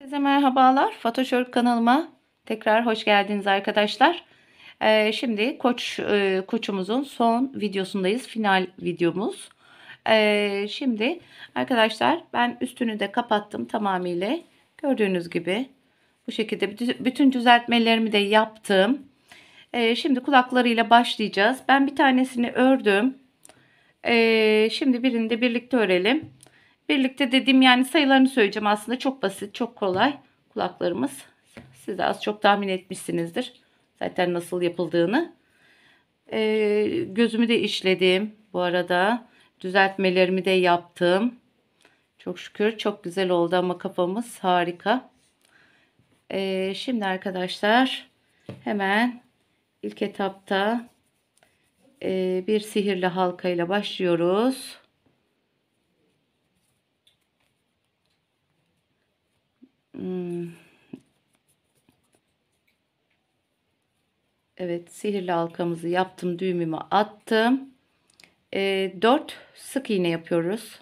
Herkese merhabalar. Photoshop kanalıma tekrar hoş geldiniz arkadaşlar. Şimdi koçumuzun son videosundayız. Final videomuz. Şimdi arkadaşlar ben üstünü de kapattım tamamıyla. Gördüğünüz gibi bu şekilde bütün düzeltmelerimi de yaptım. Şimdi kulaklarıyla başlayacağız. Ben bir tanesini ördüm. Şimdi birini de birlikte örelim. Birlikte dediğim yani sayılarını söyleyeceğim, aslında çok basit, çok kolay kulaklarımız. Siz de az çok tahmin etmişsinizdir zaten nasıl yapıldığını. Gözümü de işledim bu arada. Düzeltmelerimi de yaptım. Çok şükür çok güzel oldu ama kafamız harika. Şimdi arkadaşlar hemen ilk etapta bir sihirli halka ile başlıyoruz. Evet, sihirli halkamızı yaptım, düğümümü attım. 4 sık iğne yapıyoruz.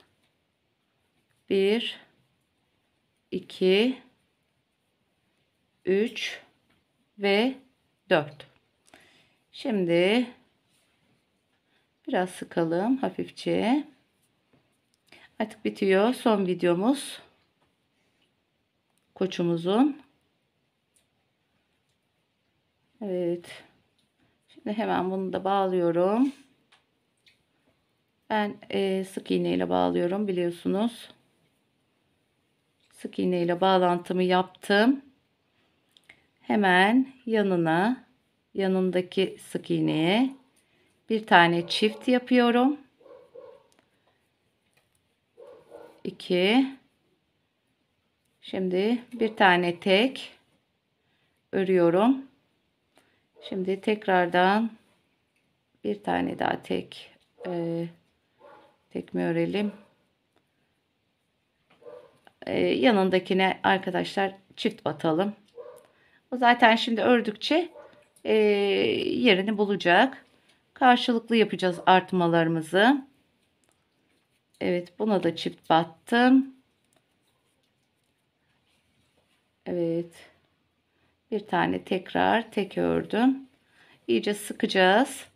1 2 3 ve 4. Şimdi biraz sıkalım hafifçe. Artık bitiyor son videomuz koçumuzun. Evet, şimdi hemen bunu da bağlıyorum. Ben sık iğne ile bağlıyorum, biliyorsunuz. Sık iğne ile bağlantımı yaptım. Hemen yanındaki sık iğneye bir tane çift yapıyorum. 2. Şimdi bir tane tek örüyorum. Şimdi tekrardan bir tane daha tek mi örelim? Yanındakine arkadaşlar çift batalım. O zaten şimdi ördükçe yerini bulacak. Karşılıklı yapacağız artmalarımızı. Evet, buna da çift battım. Evet, bir tane tekrar tek ördüm. İyice sıkacağız.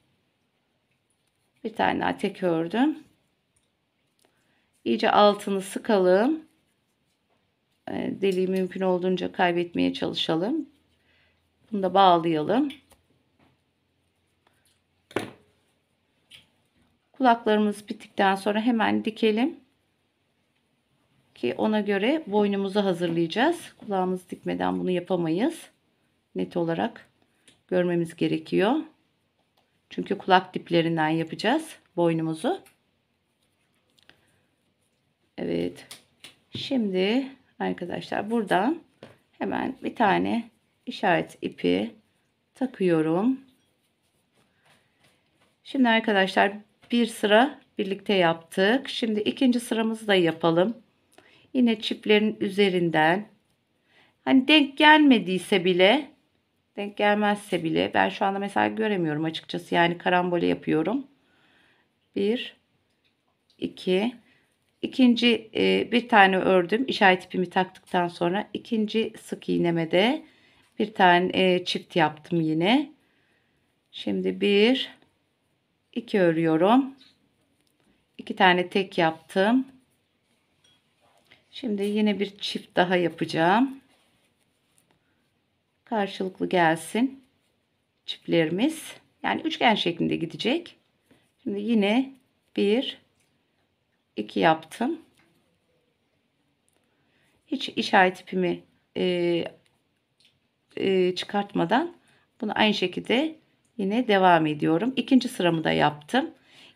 Bir tane daha tek ördüm. İyice altını sıkalım. Deliği mümkün olduğunca kaybetmeye çalışalım. Bunu da bağlayalım. Kulaklarımız bittikten sonra hemen dikelim ki ona göre boynumuzu hazırlayacağız. Kulağımız dikmeden bunu yapamayız. Net olarak görmemiz gerekiyor. Çünkü kulak diplerinden yapacağız boynumuzu. Evet. Şimdi arkadaşlar buradan hemen bir tane işaret ipi takıyorum. Şimdi arkadaşlar bir sıra birlikte yaptık. Şimdi ikinci sıramızı da yapalım. Yine çiplerin üzerinden, hani denk gelmezse bile ben şu anda mesela göremiyorum açıkçası, yani karambole yapıyorum. 1 2 ikinci bir tane ördüm, işaret ipimi taktıktan sonra ikinci sık iğneme de bir tane çift yaptım yine. Şimdi 1 2 örüyorum, 2 tane tek yaptım. Şimdi yine bir çift daha yapacağım. Karşılıklı gelsin çiftlerimiz. Yani üçgen şeklinde gidecek. Şimdi yine 1 2 yaptım. Hiç işaret ipimi çıkartmadan bunu aynı şekilde yine devam ediyorum. İkinci sıramı da yaptım.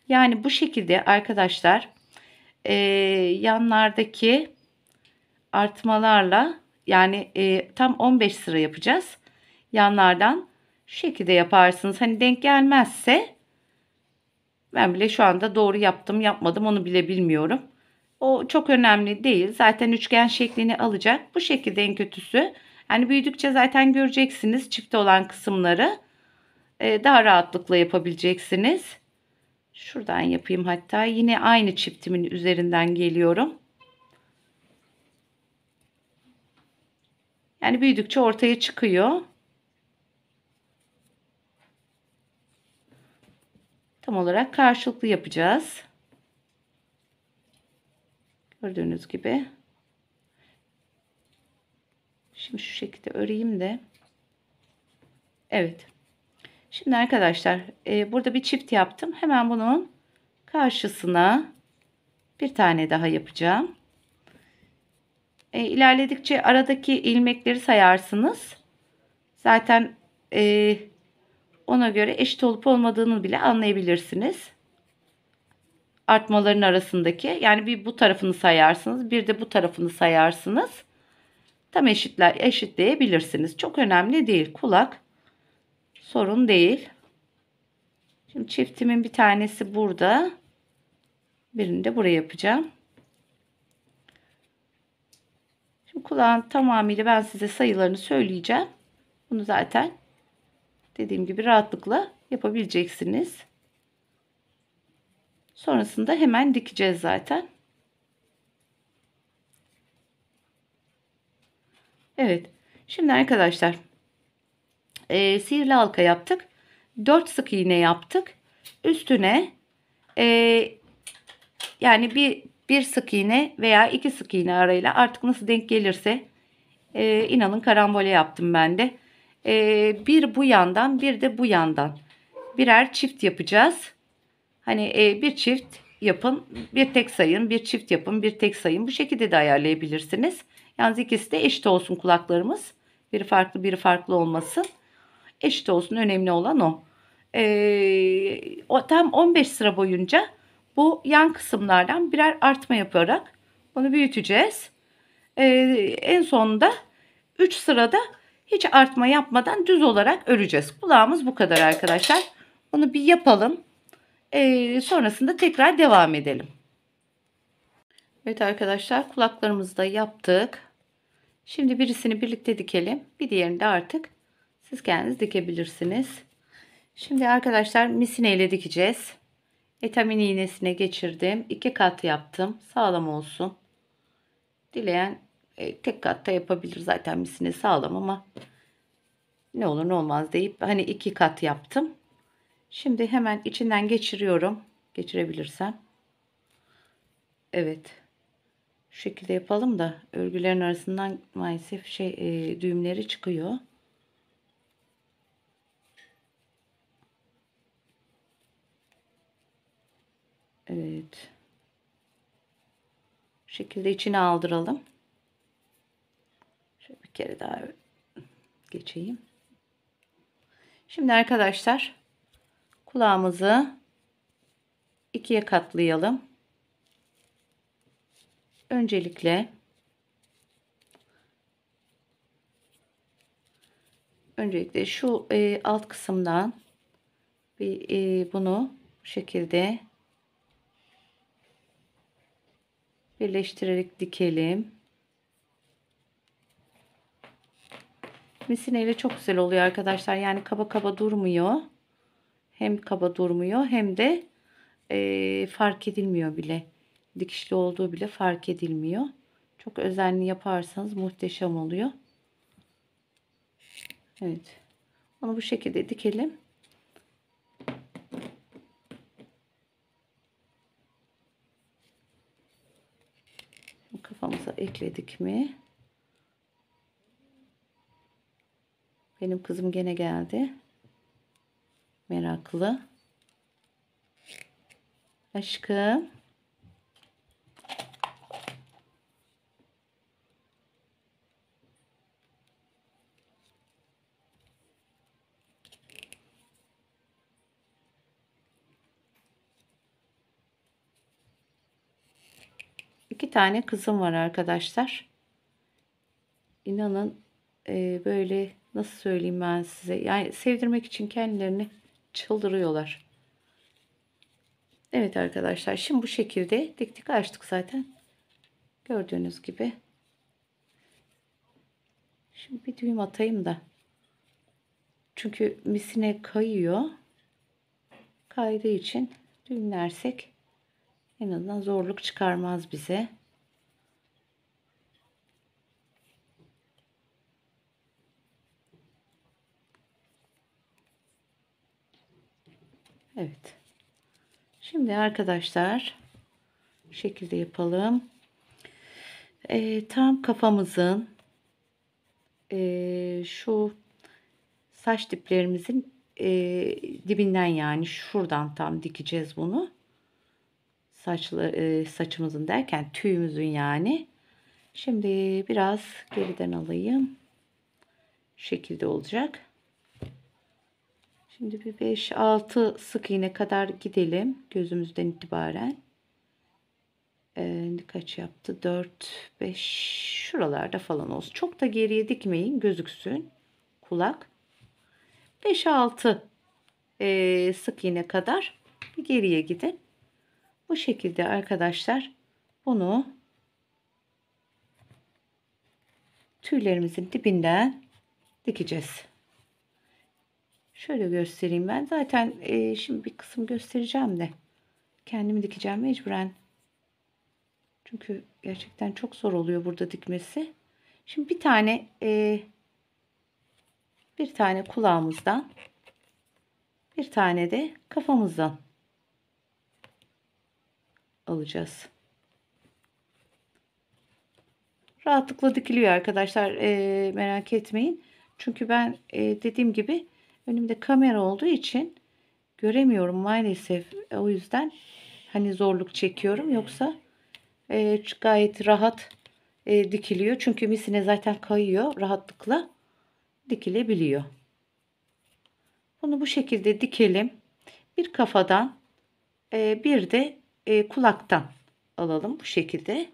Yani bu şekilde arkadaşlar yanlardaki artmalarla, yani tam 15 sıra yapacağız. Yanlardan şu şekilde yaparsınız. Hani denk gelmezse, ben bile şu anda doğru yaptım yapmadım onu bile bilmiyorum. O çok önemli değil. Zaten üçgen şeklini alacak. Bu şekilde en kötüsü. Yani büyüdükçe zaten göreceksiniz çift olan kısımları. Daha rahatlıkla yapabileceksiniz. Şuradan yapayım hatta. Yine aynı çiftimin üzerinden geliyorum. Yani büyüdükçe ortaya çıkıyor. Tam olarak karşılıklı yapacağız. Gördüğünüz gibi. Şimdi şu şekilde öreyim de. Evet. Şimdi arkadaşlar burada bir çift yaptım. Hemen bunun karşısına bir tane daha yapacağım. İlerledikçe aradaki ilmekleri sayarsınız. Zaten ona göre eşit olup olmadığını bile anlayabilirsiniz. Artmaların arasındaki, yani bir bu tarafını sayarsınız, bir de bu tarafını sayarsınız. Tam eşitleyebilirsiniz. Çok önemli değil. Kulak sorun değil. Şimdi çiftimin bir tanesi burada. Birini de buraya yapacağım. Şimdi kulağın tamamıyla ben size sayılarını söyleyeceğim. Bunu zaten dediğim gibi rahatlıkla yapabileceksiniz. Sonrasında hemen dikeceğiz zaten. Evet. Şimdi arkadaşlar sihirli halka yaptık. 4 sık iğne yaptık. Üstüne yani bir sık iğne veya 2 sık iğne arayla artık nasıl denk gelirse inanın karambole yaptım ben de. Bir bu yandan bir de bu yandan birer çift yapacağız. Hani bir çift yapın, bir tek sayın, bir çift yapın, bir tek sayın. Bu şekilde de ayarlayabilirsiniz. Yalnız ikisi de eşit olsun kulaklarımız. Biri farklı, biri farklı olmasın. Eşit olsun. Önemli olan o. O tam 15 sıra boyunca bu yan kısımlardan birer artma yaparak bunu büyüteceğiz. En sonunda 3 sırada hiç artma yapmadan düz olarak öreceğiz. Kulağımız bu kadar arkadaşlar. Bunu bir yapalım. Sonrasında tekrar devam edelim. Evet arkadaşlar, kulaklarımızı da yaptık. Şimdi birisini birlikte dikelim. Bir diğerini de artık siz kendiniz dikebilirsiniz. Şimdi arkadaşlar misine ile dikeceğiz. Etamin iğnesine geçirdim. 2 kat yaptım. Sağlam olsun. Dileyen tek katta yapabilir, zaten misine sağlam ama ne olur ne olmaz deyip hani 2 kat yaptım. Şimdi hemen içinden geçiriyorum. Geçirebilirsem. Evet. Şu şekilde yapalım da örgülerin arasından maalesef düğümleri çıkıyor. Evet. Şu şekilde içine aldıralım. Şöyle bir kere daha geçeyim. Şimdi arkadaşlar kulağımızı ikiye katlayalım. Öncelikle şu alt kısımdan bunu bu şekilde birleştirerek dikelim. Misineyle çok güzel oluyor arkadaşlar. Yani kaba kaba durmuyor. Hem kaba durmuyor hem de fark edilmiyor bile. Dikişli olduğu bile fark edilmiyor. Çok özenli yaparsanız muhteşem oluyor. Evet. Onu bu şekilde dikelim. Kafamıza ekledik mi? Benim kızım gene geldi. Meraklı. Aşkım. İki tane kızım var arkadaşlar. İnanın böyle nasıl söyleyeyim ben size. Yani sevdirmek için kendilerini çıldırıyorlar. Evet arkadaşlar, şimdi bu şekilde diktik, açtık zaten. Gördüğünüz gibi. Şimdi bir düğüm atayım da. Çünkü misine kayıyor. Kaydığı için düğümlersek en azından zorluk çıkarmaz bize. Evet. Şimdi arkadaşlar bu şekilde yapalım. Tam kafamızın şu saç diplerimizin dibinden, yani şuradan tam dikeceğiz bunu. Saçımızın derken tüyümüzün yani. Şimdi biraz geriden alayım. Şu şekilde olacak. Şimdi bir 5-6 sık iğne kadar gidelim gözümüzden itibaren. Kaç yaptı? 4-5 şuralarda falan olsun. Çok da geriye dikmeyin, gözüksün kulak. 5-6 sık iğne kadar bir geriye gidin. Bu şekilde arkadaşlar bunu tüylerimizin dibinden dikeceğiz. Şöyle göstereyim ben. Zaten şimdi bir kısım göstereceğim de kendimi dikeceğim mecburen. Çünkü gerçekten çok zor oluyor burada dikmesi. Şimdi bir tane kulağımızdan, bir tane de kafamızdan alacağız. Rahatlıkla dikiliyor arkadaşlar. Merak etmeyin. Çünkü ben dediğim gibi önümde kamera olduğu için göremiyorum maalesef. O yüzden hani zorluk çekiyorum. Yoksa gayet rahat dikiliyor. Çünkü misine zaten kayıyor. Rahatlıkla dikilebiliyor. Bunu bu şekilde dikelim. Bir kafadan bir de kulaktan alalım bu şekilde.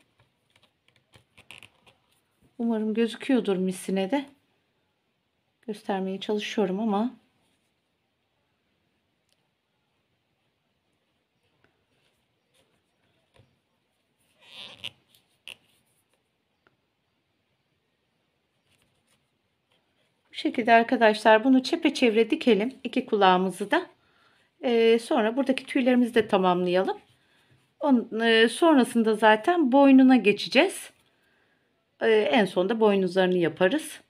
Umarım gözüküyordur misine de. Göstermeye çalışıyorum ama bu şekilde arkadaşlar bunu çepeçevre dikelim. İki kulağımızı da. Sonra buradaki tüylerimizi de tamamlayalım. Sonrasında zaten boynuna geçeceğiz. En sonunda boynuzlarını yaparız.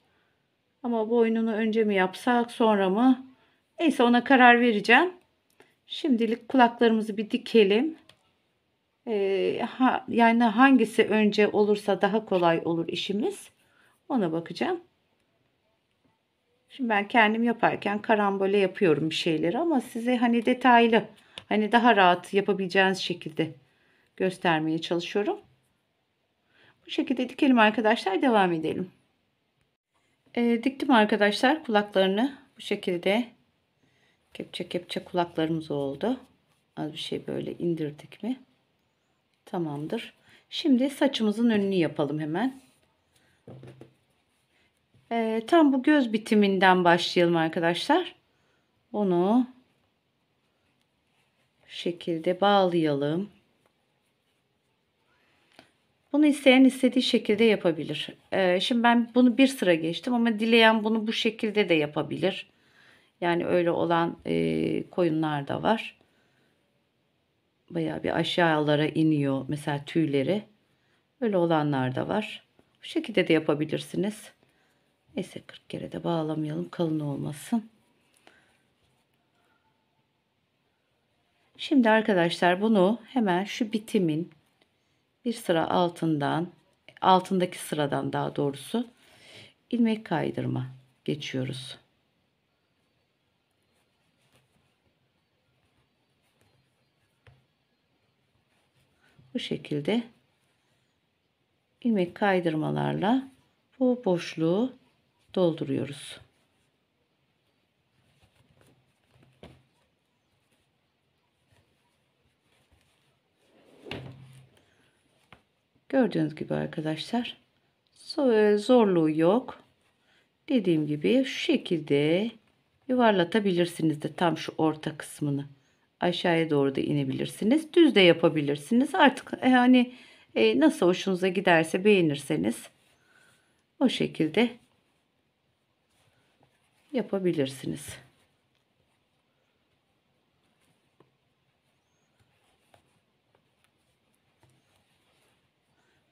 Ama boynunu önce mi yapsak sonra mı? Neyse, ona karar vereceğim. Şimdilik kulaklarımızı bir dikelim. Yani hangisi önce olursa daha kolay olur işimiz. Ona bakacağım. Şimdi ben kendim yaparken karambole yapıyorum bir şeyleri ama size hani detaylı, hani daha rahat yapabileceğiniz şekilde göstermeye çalışıyorum. Bu şekilde dikelim arkadaşlar, devam edelim. Diktim arkadaşlar kulaklarını bu şekilde. Kepçe kepçe kulaklarımız oldu. Az bir şey böyle indirdik mi? Tamamdır. Şimdi saçımızın önünü yapalım hemen. Tam bu göz bitiminden başlayalım arkadaşlar. Onu bu şekilde bağlayalım. Bunu isteyen istediği şekilde yapabilir. Şimdi ben bunu bir sıra geçtim ama dileyen bunu bu şekilde de yapabilir. Yani öyle olan koyunlar da var. Bayağı bir aşağılara iniyor mesela tüyleri. Öyle olanlar da var. Bu şekilde de yapabilirsiniz. Neyse, 40 kere de bağlamayalım, kalın olmasın. Şimdi arkadaşlar bunu hemen şu bitimin bir sıra altındaki sıradan daha doğrusu ilmek kaydırma geçiyoruz. Bu şekilde ilmek kaydırmalarla bu boşluğu dolduruyoruz. Gördüğünüz gibi arkadaşlar zorluğu yok. Dediğim gibi şu şekilde yuvarlatabilirsiniz de tam şu orta kısmını. Aşağıya doğru da inebilirsiniz. Düz de yapabilirsiniz. Artık yani nasıl hoşunuza giderse, beğenirseniz o şekilde yapabilirsiniz.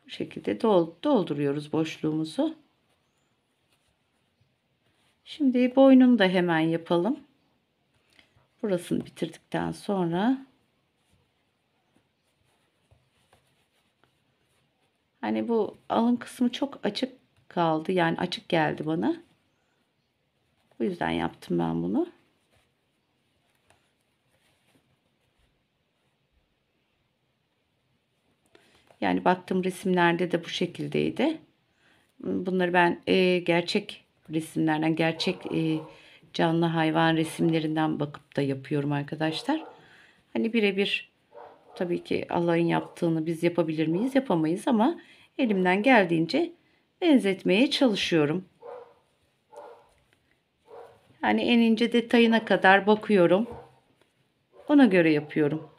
Bu şekilde dolduruyoruz boşluğumuzu. Şimdi boynunu da hemen yapalım. burasını bitirdikten sonra hani bu alın kısmı çok açık kaldı. Yani açık geldi bana. Bu yüzden yaptım ben bunu. Yani baktığım resimlerde de bu şekildeydi. Bunları ben gerçek resimlerden, gerçek canlı hayvan resimlerinden bakıp da yapıyorum arkadaşlar. Hani birebir tabii ki Allah'ın yaptığını biz yapabilir miyiz? Yapamayız ama elimden geldiğince benzetmeye çalışıyorum. Yani en ince detayına kadar bakıyorum. Ona göre yapıyorum.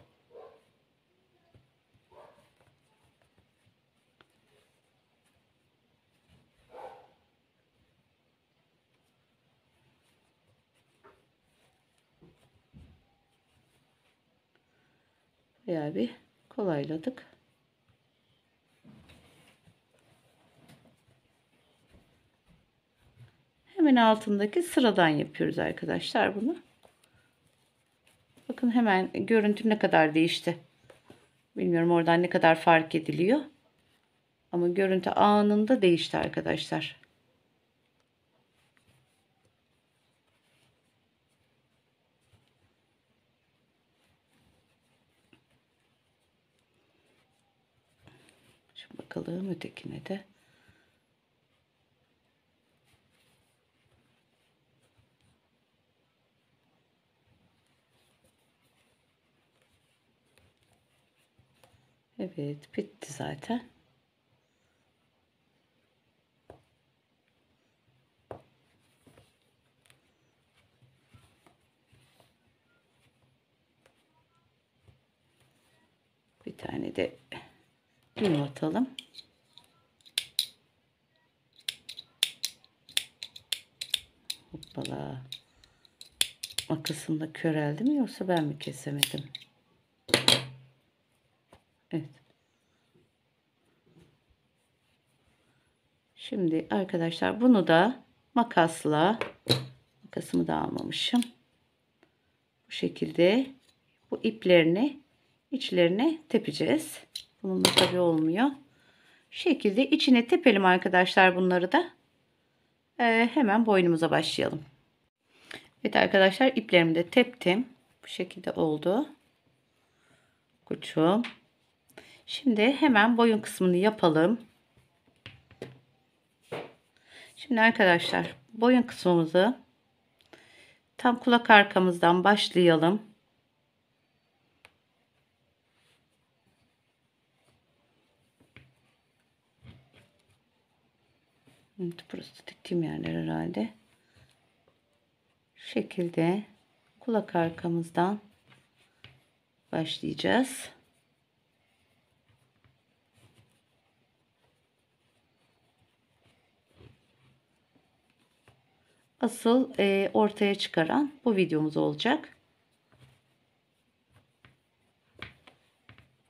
Bayağı bir kolayladık. Hemen altındaki sıradan yapıyoruz arkadaşlar bunu. Bakın hemen görüntü ne kadar değişti. Bilmiyorum oradan ne kadar fark ediliyor. Ama görüntü anında değişti arkadaşlar. Şimdi bakalım ötekine de. Evet, bitti zaten. Bir tane de düğüm atalım. Hoppala. Makasında köreldi mi yoksa ben mi kesemedim? Evet. Şimdi arkadaşlar bunu da makasımı da almamışım. Bu şekilde bu iplerini içlerine tepeceğiz. Bununla tabii olmuyor. Şu şekilde içine tepelim arkadaşlar bunları da. Hemen boynumuza başlayalım. Evet arkadaşlar iplerimi de teptim. Bu şekilde oldu. Koçum. Şimdi hemen boyun kısmını yapalım. Şimdi arkadaşlar boyun kısmımızı tam kulak arkamızdan başlayalım. Evet, burası diktiğim yerler herhalde. Şu şekilde kulak arkamızdan başlayacağız. Asıl ortaya çıkaran bu videomuz olacak.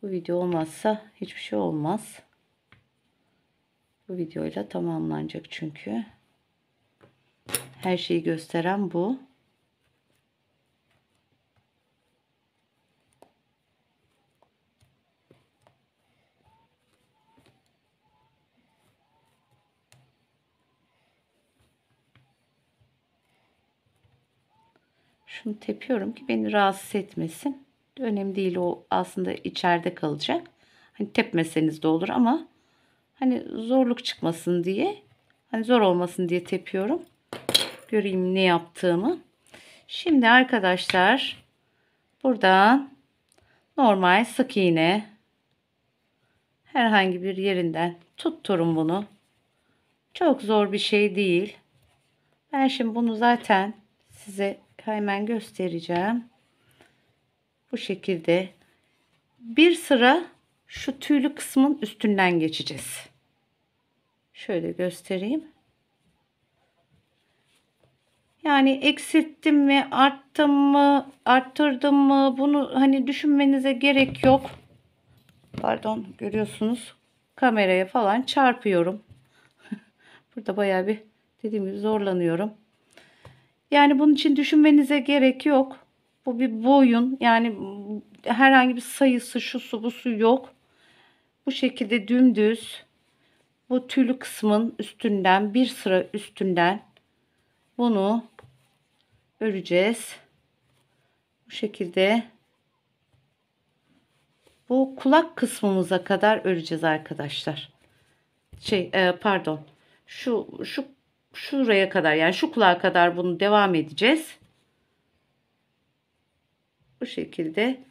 Bu video olmazsa hiçbir şey olmaz. Bu videoyla tamamlanacak çünkü. Her şeyi gösteren bu. Şunu tepiyorum ki beni rahatsız etmesin. Önemli değil, o aslında içeride kalacak. Hani tepmeseniz de olur ama hani zorluk çıkmasın diye, hani zor olmasın diye tepiyorum. Göreyim ne yaptığımı. Şimdi arkadaşlar buradan normal sık iğne herhangi bir yerinden tutturun bunu. Çok zor bir şey değil. Ben şimdi bunu zaten size hemen göstereceğim. Bu şekilde bir sıra şu tüylü kısmın üstünden geçeceğiz. Şöyle göstereyim. Yani eksilttim mi, arttım mı, arttırdım mı, bunu hani düşünmenize gerek yok. Pardon, görüyorsunuz kameraya falan çarpıyorum. Burada bayağı bir dediğim gibi zorlanıyorum. Yani bunun için düşünmenize gerek yok. Bu bir boyun, yani herhangi bir sayısı, şusu busu yok. Bu şekilde dümdüz bu tülü kısmın üstünden, bir sıra üstünden bunu öreceğiz. Bu şekilde bu kulak kısmımıza kadar öreceğiz arkadaşlar. Pardon. Şuraya kadar, yani şu kulağa kadar bunu devam edeceğiz. Bu şekilde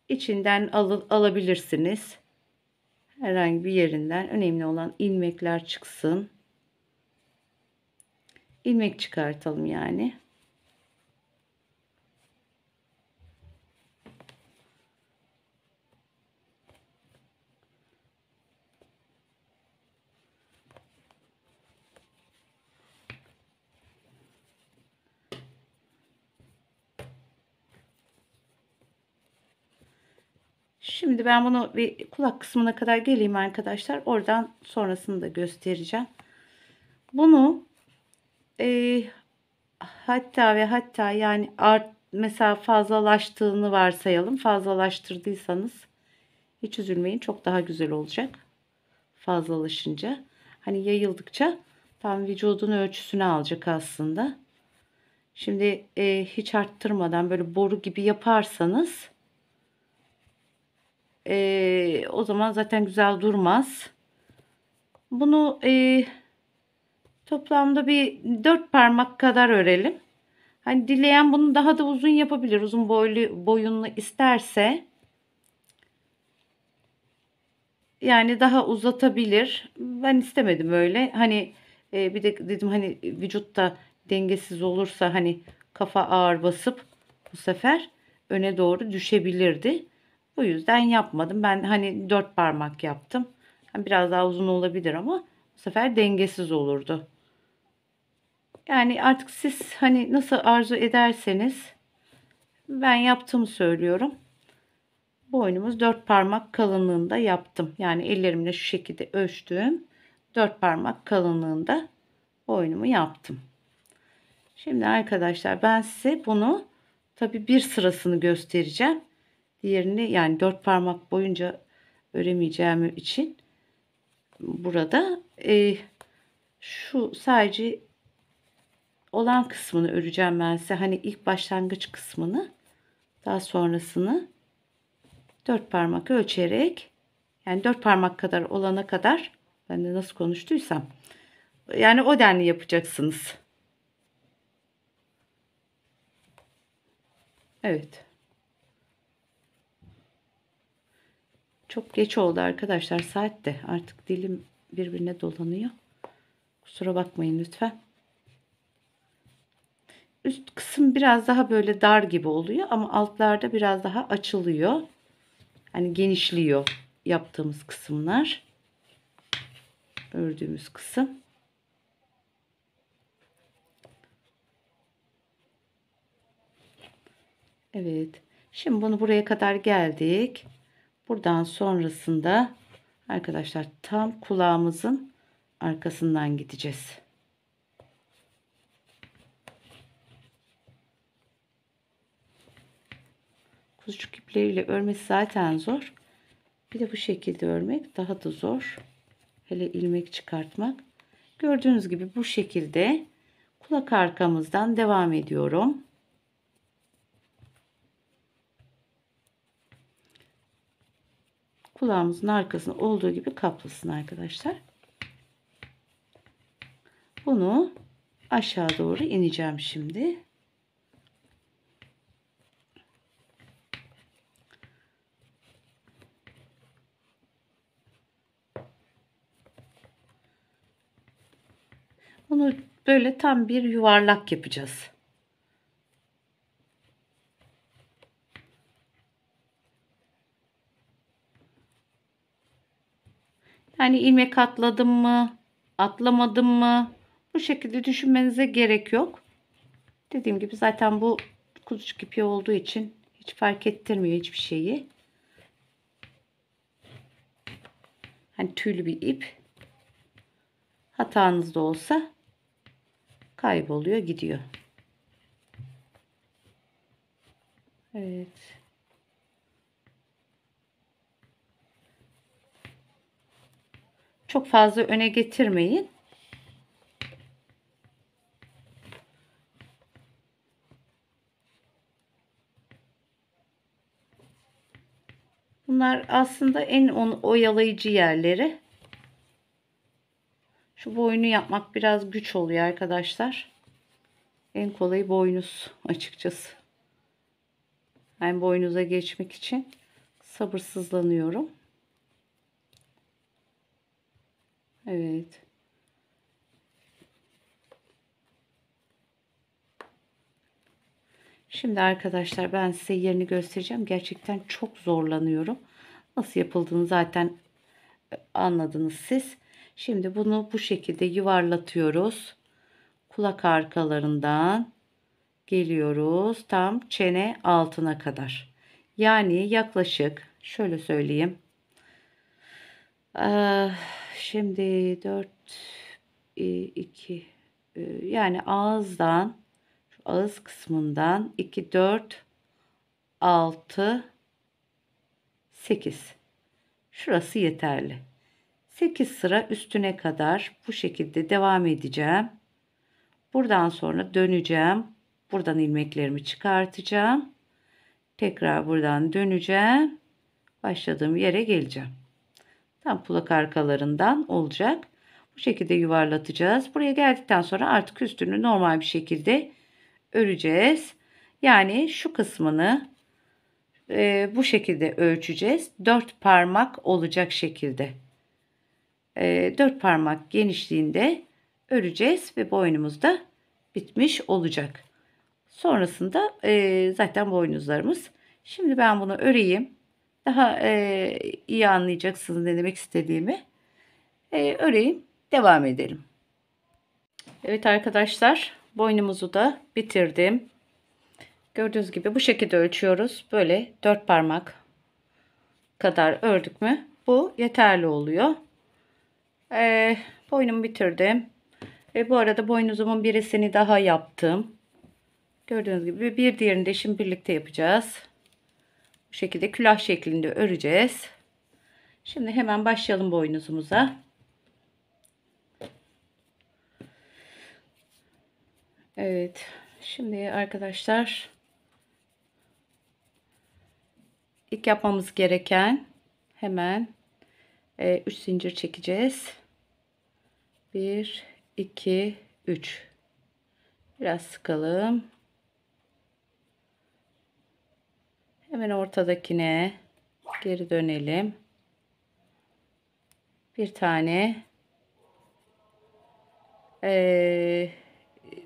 içinden alabilirsiniz. Herhangi bir yerinden, önemli olan ilmekler çıksın. İlmek çıkartalım yani. Şimdi ben bunu bir kulak kısmına kadar geleyim arkadaşlar. Oradan sonrasını da göstereceğim. Bunu e, hatta yani mesela fazlalaştığını varsayalım. Fazlalaştırdıysanız hiç üzülmeyin. Çok daha güzel olacak. Fazlalaşınca. Hani yayıldıkça tam vücudun ölçüsünü alacak aslında. Şimdi hiç arttırmadan böyle boru gibi yaparsanız o zaman zaten güzel durmaz. Bunu toplamda bir 4 parmak kadar örelim. Hani dileyen bunu daha da uzun yapabilir. Uzun boyunlu isterse yani daha uzatabilir. Ben istemedim öyle. Hani bir de dedim hani vücutta dengesiz olursa hani kafa ağır basıp bu sefer öne doğru düşebilirdi. Bu yüzden yapmadım. Ben hani 4 parmak yaptım. Hani biraz daha uzun olabilir ama bu sefer dengesiz olurdu. Yani artık siz hani nasıl arzu ederseniz, ben yaptığımı söylüyorum. Boynumuz 4 parmak kalınlığında yaptım. Yani ellerimle şu şekilde ölçtüm. 4 parmak kalınlığında boynumu yaptım. Şimdi arkadaşlar ben size bunu tabi bir sırasını göstereceğim. Diğerini yani 4 parmak boyunca öremeyeceğim için burada şu sadece olan kısmını öreceğim ben size. Hani ilk başlangıç kısmını, daha sonrasını 4 parmak ölçerek, yani 4 parmak kadar olana kadar, ben de nasıl konuştuysam yani o denli yapacaksınız. Evet. Çok geç oldu arkadaşlar, saat de artık dilim birbirine dolanıyor. Kusura bakmayın lütfen. Üst kısım biraz daha böyle dar gibi oluyor ama altlarda biraz daha açılıyor. Hani genişliyor yaptığımız kısımlar. Ördüğümüz kısım. Evet. Şimdi bunu buraya kadar geldik. Buradan sonrasında arkadaşlar tam kulağımızın arkasından gideceğiz. Kuzucuk ipleriyle örmesi zaten zor. Bir de bu şekilde örmek daha da zor. Hele ilmek çıkartmak. Gördüğünüz gibi bu şekilde kulak arkamızdan devam ediyorum. Kulağımızın arkasını olduğu gibi kaplasın arkadaşlar. Bunu aşağı doğru ineceğim şimdi. Bunu böyle tam bir yuvarlak yapacağız. Yani ilmek atladım mı, atlamadım mı? Bu şekilde düşünmenize gerek yok. Dediğim gibi zaten bu kuzucuk ipi olduğu için hiç fark ettirmiyor hiçbir şeyi. Hani tüylü bir ip. Hatanız da olsa kayboluyor, gidiyor. Evet. Çok fazla öne getirmeyin. Bunlar aslında en oyalayıcı yerleri. Şu boynu yapmak biraz güç oluyor arkadaşlar. En kolayı boynuz açıkçası. Ben boynuza geçmek için sabırsızlanıyorum. Evet. Şimdi arkadaşlar ben size yerini göstereceğim. Gerçekten çok zorlanıyorum. Nasıl yapıldığını zaten anladınız siz. Şimdi bunu bu şekilde yuvarlatıyoruz. Kulak arkalarından geliyoruz tam çene altına kadar. Yani yaklaşık şöyle söyleyeyim. Şimdi 4 2 yani ağızdan, şu ağız kısmından 2 4 6 8, şurası yeterli. 8 sıra üstüne kadar bu şekilde devam edeceğim. Buradan sonra döneceğim. Buradan ilmeklerimi çıkartacağım. Tekrar buradan döneceğim. Başladığım yere geleceğim. Tam kulak arkalarından olacak. Bu şekilde yuvarlatacağız. Buraya geldikten sonra artık üstünü normal bir şekilde öreceğiz. Yani şu kısmını bu şekilde ölçeceğiz. 4 parmak olacak şekilde. 4 parmak genişliğinde öreceğiz ve boynumuz da bitmiş olacak. Sonrasında zaten boynuzlarımız. Şimdi ben bunu öreyim. Daha iyi anlayacaksınız ne demek istediğimi. Öreyim. Devam edelim. Evet arkadaşlar, boynumuzu da bitirdim. Gördüğünüz gibi bu şekilde ölçüyoruz. Böyle 4 parmak kadar ördük mü bu yeterli oluyor. Boynumu bitirdim. Ve bu arada boynuzumun birisini daha yaptım. Gördüğünüz gibi bir diğerini de şimdi birlikte yapacağız. Bu şekilde külah şeklinde öreceğiz. Şimdi hemen başlayalım boynuzumuza. Evet. Şimdi arkadaşlar ilk yapmamız gereken hemen 3 zincir çekeceğiz. 1 2 3. Biraz sıkalım. Hemen ortadakine geri dönelim. Bir tane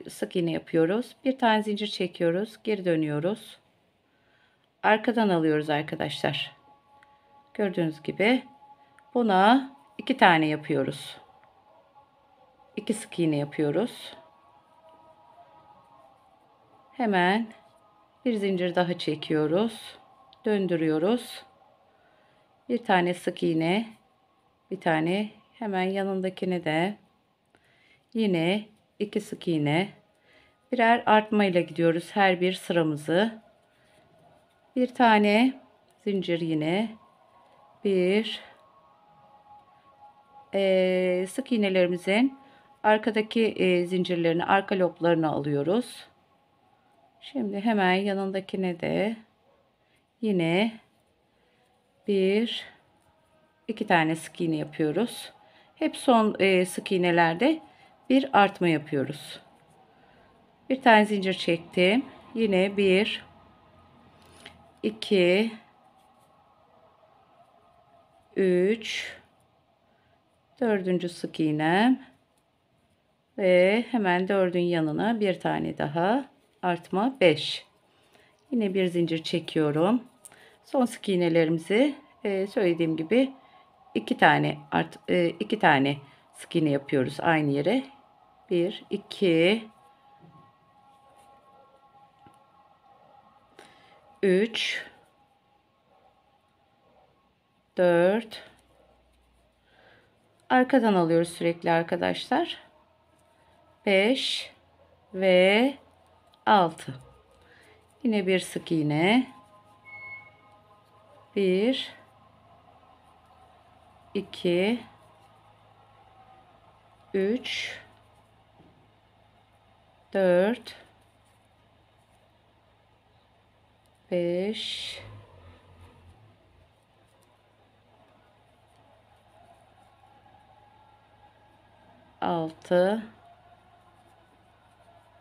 sık iğne yapıyoruz. Bir tane zincir çekiyoruz. Geri dönüyoruz. Arkadan alıyoruz arkadaşlar. Gördüğünüz gibi buna 2 tane yapıyoruz. 2 sık iğne yapıyoruz. Hemen bir zincir daha çekiyoruz. Döndürüyoruz. Bir tane sık iğne, bir tane hemen yanındakine de yine 2 sık iğne, birer artma ile gidiyoruz her bir sıramızı. Bir tane zincir yine, bir sık iğnelerimizin arkadaki zincirlerini, arka loblarını alıyoruz. Şimdi hemen yanındakine de yine bir iki tane sık iğne yapıyoruz. Hep son sık iğnelerde bir artma yapıyoruz. Bir tane zincir çektim. Yine bir, iki, üç, dördüncü sık iğnem ve hemen dördün yanına bir tane daha artma 5. Yine bir zincir çekiyorum. Son sık iğnelerimizi söylediğim gibi iki tane sık iğne yapıyoruz aynı yere. 1 2 3 4, arkadan alıyoruz sürekli arkadaşlar. 5 ve 6. Yine bir sık iğne. 1 2 3 4 5 6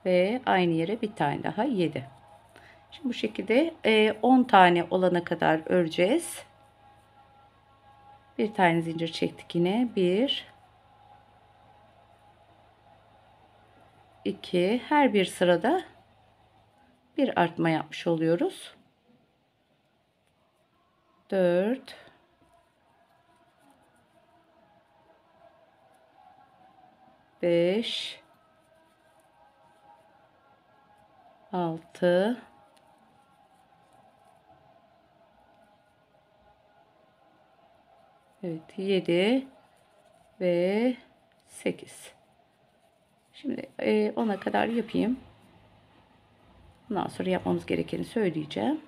ve aynı yere bir tane daha 7. Şimdi bu şekilde 10 tane olana kadar öreceğiz. Bir tane zincir çektik yine. 1 2, her bir sırada bir artma yapmış oluyoruz. 4 5 6 evet 7 ve 8. Şimdi 10'a kadar yapayım. Bundan sonra yapmamız gerekeni söyleyeceğim.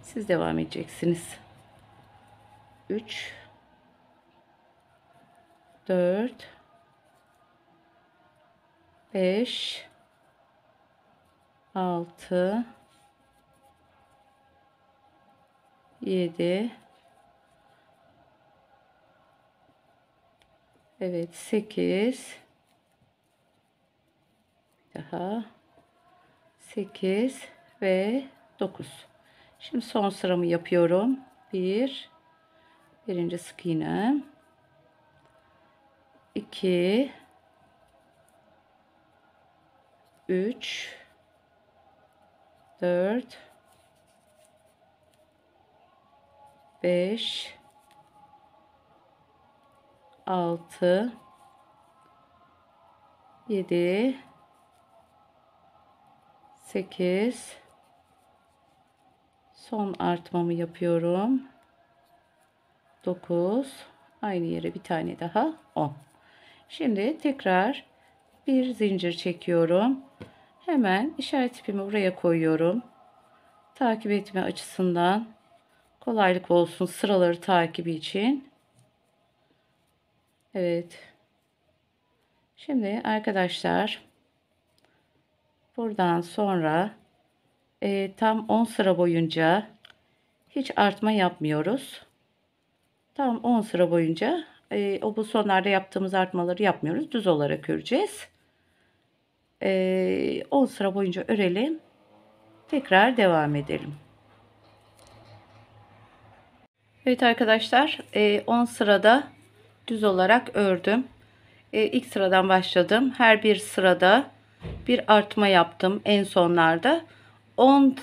Siz devam edeceksiniz. 3 4 5 6 7 evet 8 daha 8 ve 9. Şimdi son sıramı yapıyorum. Birinci sık iğnem, 2 3 4 5 6 7 8 son artmamı yapıyorum. 9 aynı yere bir tane daha 10. Şimdi tekrar bir zincir çekiyorum. Hemen işaret ipimi buraya koyuyorum. Takip etme açısından kolaylık olsun sıraları takibi için. Evet. Şimdi arkadaşlar buradan sonra tam 10 sıra boyunca hiç artma yapmıyoruz. Tam 10 sıra boyunca bu sonlarda yaptığımız artmaları yapmıyoruz. Düz olarak öreceğiz. 10 sıra boyunca örelim. Tekrar devam edelim. Evet arkadaşlar 10 sırada düz olarak ördüm. İlk sıradan başladım. Her bir sırada bir artma yaptım. En sonlarda 10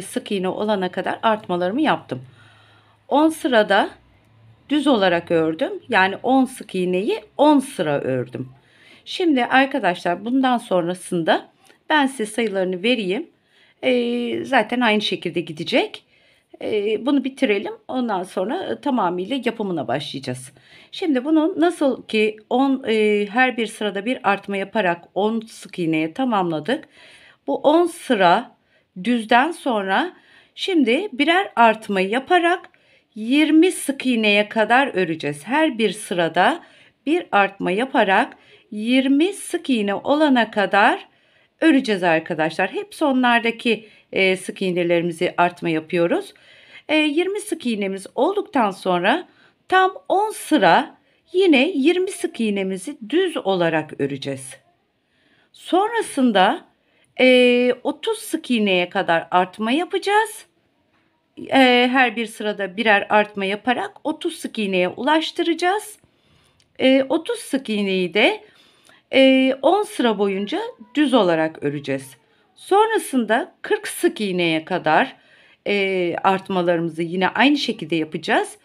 sık iğne olana kadar artmalarımı yaptım. 10 sırada düz olarak ördüm. Yani 10 sık iğneyi 10 sıra ördüm. Şimdi arkadaşlar bundan sonrasında ben size sayılarını vereyim. Zaten aynı şekilde gidecek. Bunu bitirelim. Ondan sonra tamamıyla yapımına başlayacağız. Şimdi bunu nasıl ki 10 her bir sırada bir artma yaparak 10 sık iğneye tamamladık. Bu 10 sıra düzden sonra şimdi birer artma yaparak 20 sık iğneye kadar öreceğiz. Her bir sırada bir artma yaparak 20 sık iğne olana kadar öreceğiz arkadaşlar. Hep sonlardaki sık iğnelerimizi artma yapıyoruz. 20 sık iğnemiz olduktan sonra tam 10 sıra yine 20 sık iğnemizi düz olarak öreceğiz. Sonrasında 30 sık iğneye kadar artma yapacağız. Her bir sırada birer artma yaparak 30 sık iğneye ulaştıracağız. 30 sık iğneyi de 10 sıra boyunca düz olarak öreceğiz. Sonrasında 40 sık iğneye kadar artmalarımızı yine aynı şekilde yapacağız.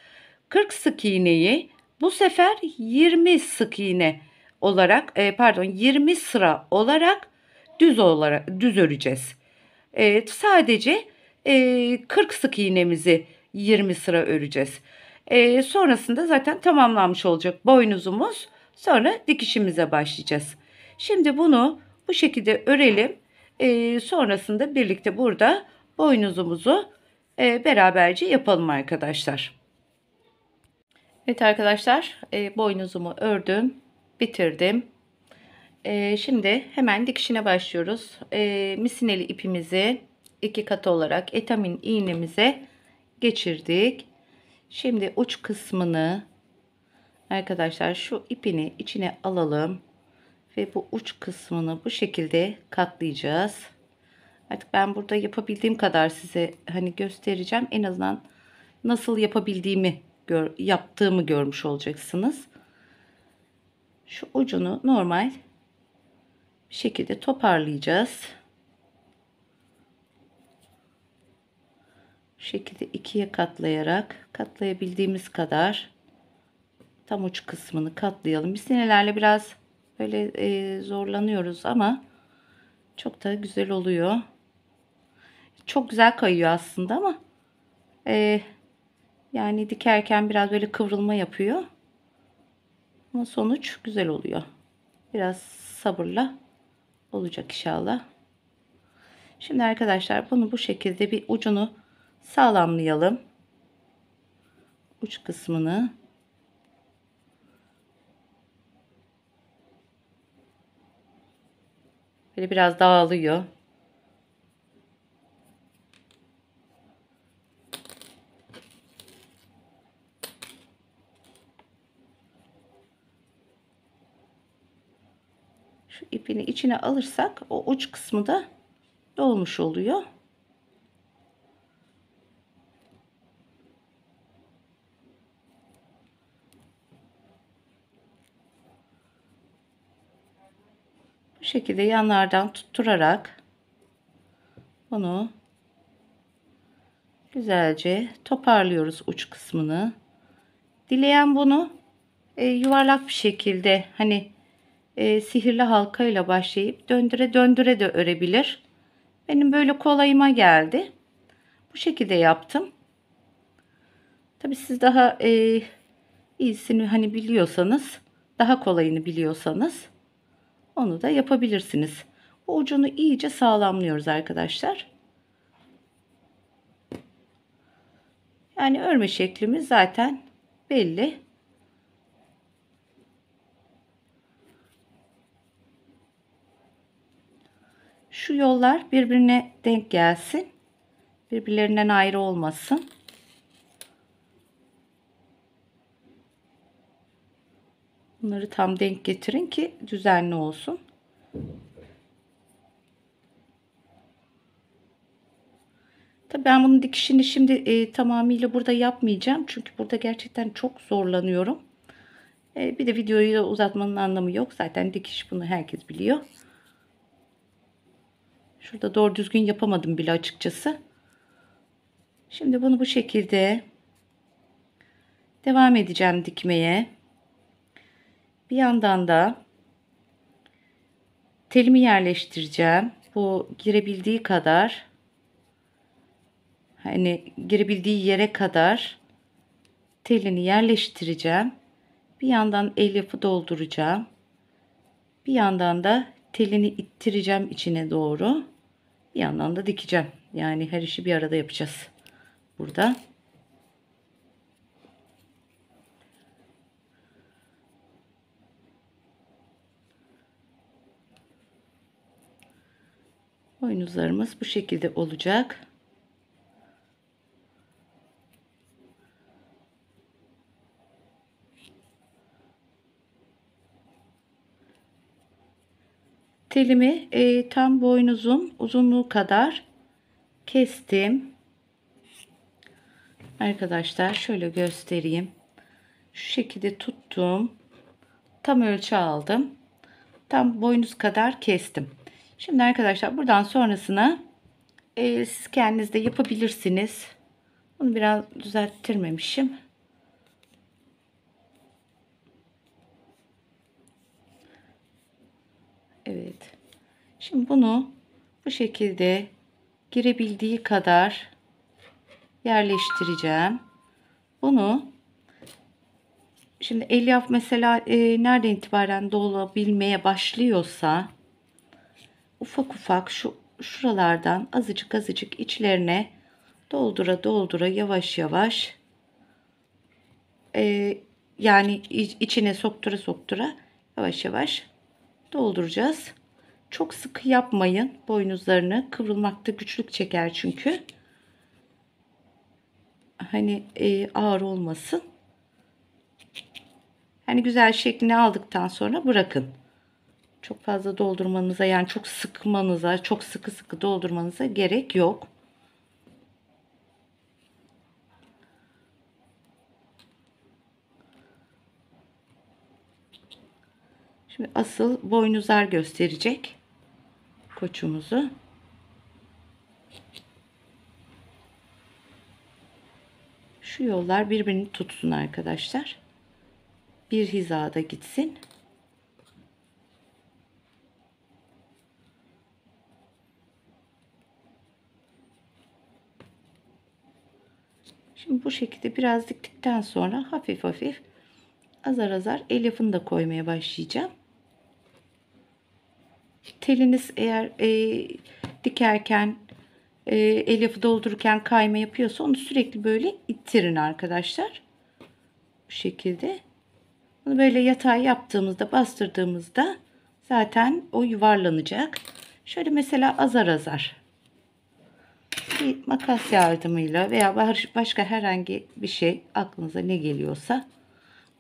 40 sık iğneyi bu sefer 20 sık iğne olarak 20 sıra olarak düz öreceğiz. Sadece 40 sık iğnemizi 20 sıra öreceğiz. Sonrasında zaten tamamlanmış olacak boynuzumuz. Sonra dikişimize başlayacağız. Şimdi bunu bu şekilde örelim. Sonrasında birlikte burada boynuzumuzu Beraberce yapalım arkadaşlar. Evet arkadaşlar, boynuzumu ördüm, bitirdim. Şimdi hemen dikişine başlıyoruz. Misineli ipimizi 2 katı olarak etamin iğnemize geçirdik. Şimdi uç kısmını arkadaşlar şu ipini içine alalım ve bu uç kısmını bu şekilde katlayacağız. Artık ben burada yapabildiğim kadar size hani göstereceğim. En azından nasıl yapabildiğimi yaptığımı görmüş olacaksınız. Şu ucunu normal bir şekilde toparlayacağız. Şu şekilde ikiye katlayarak katlayabildiğimiz kadar tam uç kısmını katlayalım. Biz senelerle biraz böyle zorlanıyoruz ama çok da güzel oluyor. Çok güzel kayıyor aslında ama yani dikerken biraz böyle kıvrılma yapıyor. Ama sonuç güzel oluyor. Biraz sabırla olacak inşallah. Şimdi arkadaşlar bunu bu şekilde bir ucunu sağlamlayalım. Uç kısmını. Böyle biraz dağılıyor. Şu ipini içine alırsak o uç kısmı da dolmuş oluyor. Bu şekilde yanlardan tutturarak bunu güzelce toparlıyoruz uç kısmını. Dileyen bunu yuvarlak bir şekilde hani sihirli halkayla başlayıp döndüre döndüre de örebilir. Benim böyle kolayıma geldi. Bu şekilde yaptım. Tabii siz daha iyisini hani biliyorsanız, daha kolayını biliyorsanız onu da yapabilirsiniz. Bu ucunu iyice sağlamlıyoruz arkadaşlar. Yani örme şeklimiz zaten belli. Şu yollar birbirine denk gelsin. Birbirlerinden ayrı olmasın. Bunları tam denk getirin ki düzenli olsun. Tabii ben bunun dikişini şimdi tamamıyla burada yapmayacağım. Çünkü burada gerçekten çok zorlanıyorum. Bir de videoyu da uzatmanın anlamı yok. Zaten dikiş bunu herkes biliyor. Şurada doğru düzgün yapamadım bile açıkçası. Şimdi bunu bu şekilde devam edeceğim dikmeye. Bir yandan da telimi yerleştireceğim. Bu girebildiği kadar, hani girebildiği yere kadar telini yerleştireceğim. Bir yandan elyafı dolduracağım. Bir yandan da telini ittireceğim içine doğru. Bir yandan da dikeceğim. Yani her işi bir arada yapacağız burada. Boynuzlarımız bu şekilde olacak. Telimi tam boynuzun uzunluğu kadar kestim. Arkadaşlar şöyle göstereyim. Şu şekilde tuttum. Tam ölçü aldım. Tam boynuz kadar kestim. Şimdi arkadaşlar buradan sonrasına siz kendiniz de yapabilirsiniz. Bunu biraz düzelttirmemişim. Evet. Şimdi bunu bu şekilde girebildiği kadar yerleştireceğim. Bunu şimdi elyaf mesela nereden itibaren dolabilmeye başlıyorsa ufak ufak şuralardan azıcık azıcık içlerine doldura doldura yavaş yavaş yani içine soktura soktura yavaş yavaş dolduracağız. Çok sıkı yapmayın boynuzlarını, kıvrılmakta güçlük çeker çünkü. Hani ağır olmasın. Hani güzel şeklini aldıktan sonra bırakın. Çok fazla doldurmanıza, yani çok sıkmanıza, çok sıkı sıkı doldurmanıza gerek yok. Şimdi asıl boynuzlar gösterecek koçumuzu. Şu yollar birbirini tutsun arkadaşlar. Bir hizada gitsin. Şimdi bu şekilde biraz diktikten sonra hafif hafif azar azar elyafını da koymaya başlayacağım. Teliniz eğer dikerken elyafı doldururken kayma yapıyorsa onu sürekli böyle ittirin arkadaşlar. Bu şekilde. Bunu böyle yatay yaptığımızda, bastırdığımızda zaten o yuvarlanacak. Şöyle mesela azar azar bir makas yardımıyla veya başka herhangi bir şey aklınıza ne geliyorsa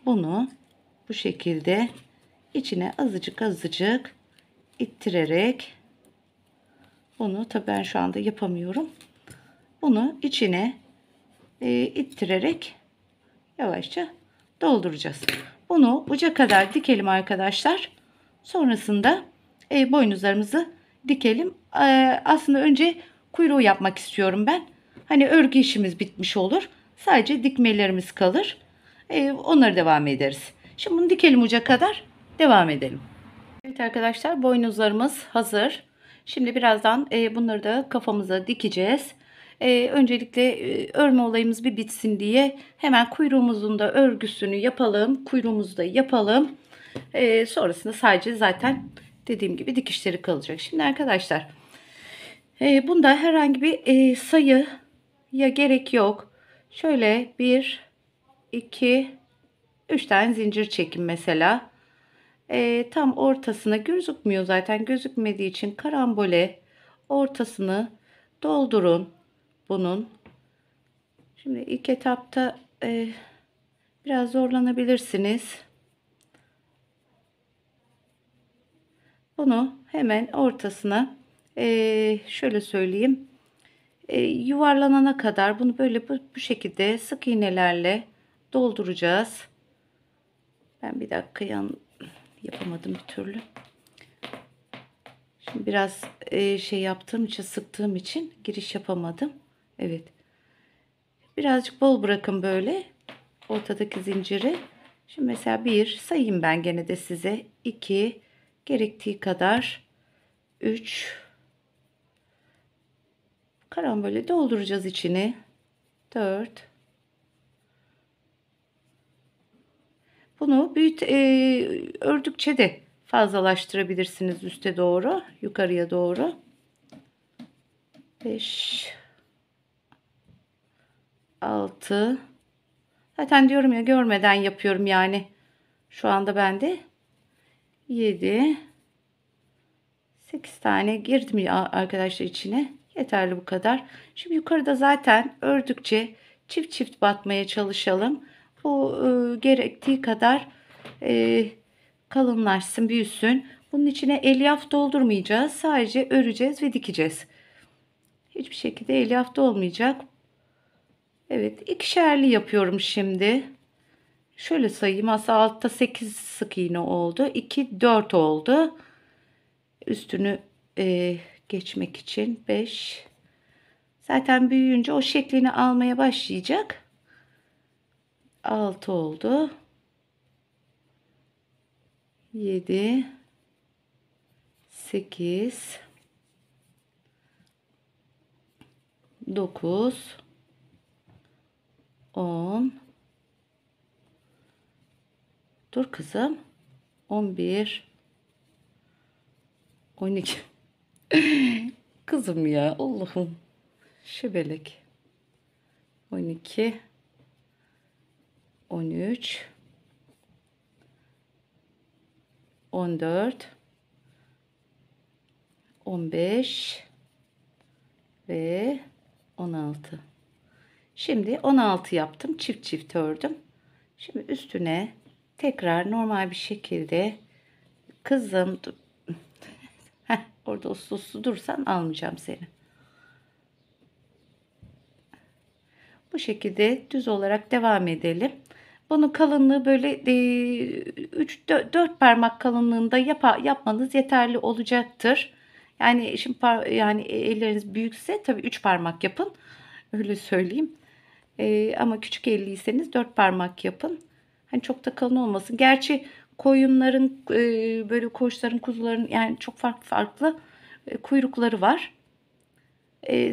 bunu bu şekilde içine azıcık azıcık ittirerek, bunu tabii ben şu anda yapamıyorum. Bunu içine ittirerek yavaşça dolduracağız. Bunu uca kadar dikelim arkadaşlar. Sonrasında boynuzlarımızı dikelim. Aslında önce kuyruğu yapmak istiyorum ben. Hani örgü işimiz bitmiş olur. Sadece dikmelerimiz kalır. Onları devam ederiz. Şimdi bunu dikelim uca kadar. Devam edelim. Evet arkadaşlar, boynuzlarımız hazır. Şimdi birazdan bunları da kafamıza dikeceğiz. Öncelikle örme olayımız bir bitsin diye hemen kuyruğumuzun da örgüsünü yapalım. Kuyruğumuzu da yapalım. Sonrasında sadece zaten dediğim gibi dikişleri kalacak. Şimdi arkadaşlar bunda herhangi bir sayıya gerek yok. Şöyle 1, 2, 3 tane zincir çekin mesela. Tam ortasına gözükmüyor, zaten gözükmediği için karambole ortasını doldurun bunun. Şimdi ilk etapta biraz zorlanabilirsiniz. Bunu hemen ortasına şöyle söyleyeyim, yuvarlanana kadar bunu böyle bu şekilde sık iğnelerle dolduracağız. Ben bir dakika yapamadım bir türlü. Şimdi biraz şey yaptığım için, sıktığım için giriş yapamadım. Evet. Birazcık bol bırakın böyle ortadaki zinciri. Şimdi mesela bir sayayım ben gene de size. 2, gerektiği kadar 3, karambole dolduracağız içini. 4. Bunu ördükçe de fazlalaştırabilirsiniz üste doğru, yukarıya doğru. 5, 6. Zaten diyorum ya, görmeden yapıyorum yani. Şu anda ben de 7, 8 tane girdim ya arkadaşlar içine. Yeterli bu kadar. Şimdi yukarıda zaten ördükçe çift çift batmaya çalışalım. Bu gerektiği kadar kalınlaşsın, büyüsün. Bunun içine elyaf doldurmayacağız. Sadece öreceğiz ve dikeceğiz. Hiçbir şekilde elyaf da olmayacak. Evet, ikişerli yapıyorum şimdi. Şöyle sayayım. Aslında altta 8 sık iğne oldu. 2, 4 oldu. Üstünü geçmek için 5. Zaten büyüyünce o şeklini almaya başlayacak. 6 oldu. 7, 8, 9, 10. Dur kızım. 11, 12. Kızım ya, Allah'ım. Şebelek. 12, 13, 14, 15 ve 16. Şimdi 16 yaptım. Çift çift ördüm. Şimdi üstüne tekrar normal bir şekilde kızım orada uslu uslu dursan almayacağım seni. Bu şekilde düz olarak devam edelim. Bunun kalınlığı böyle 3-4 parmak kalınlığında yapmanız yeterli olacaktır. Yani şimdi yani elleriniz büyükse tabii 3 parmak yapın. Öyle söyleyeyim. Ama küçük elliyseniz 4 parmak yapın. Hani çok da kalın olmasın. Gerçi koyunların böyle koçların, kuzuların yani çok farklı kuyrukları var.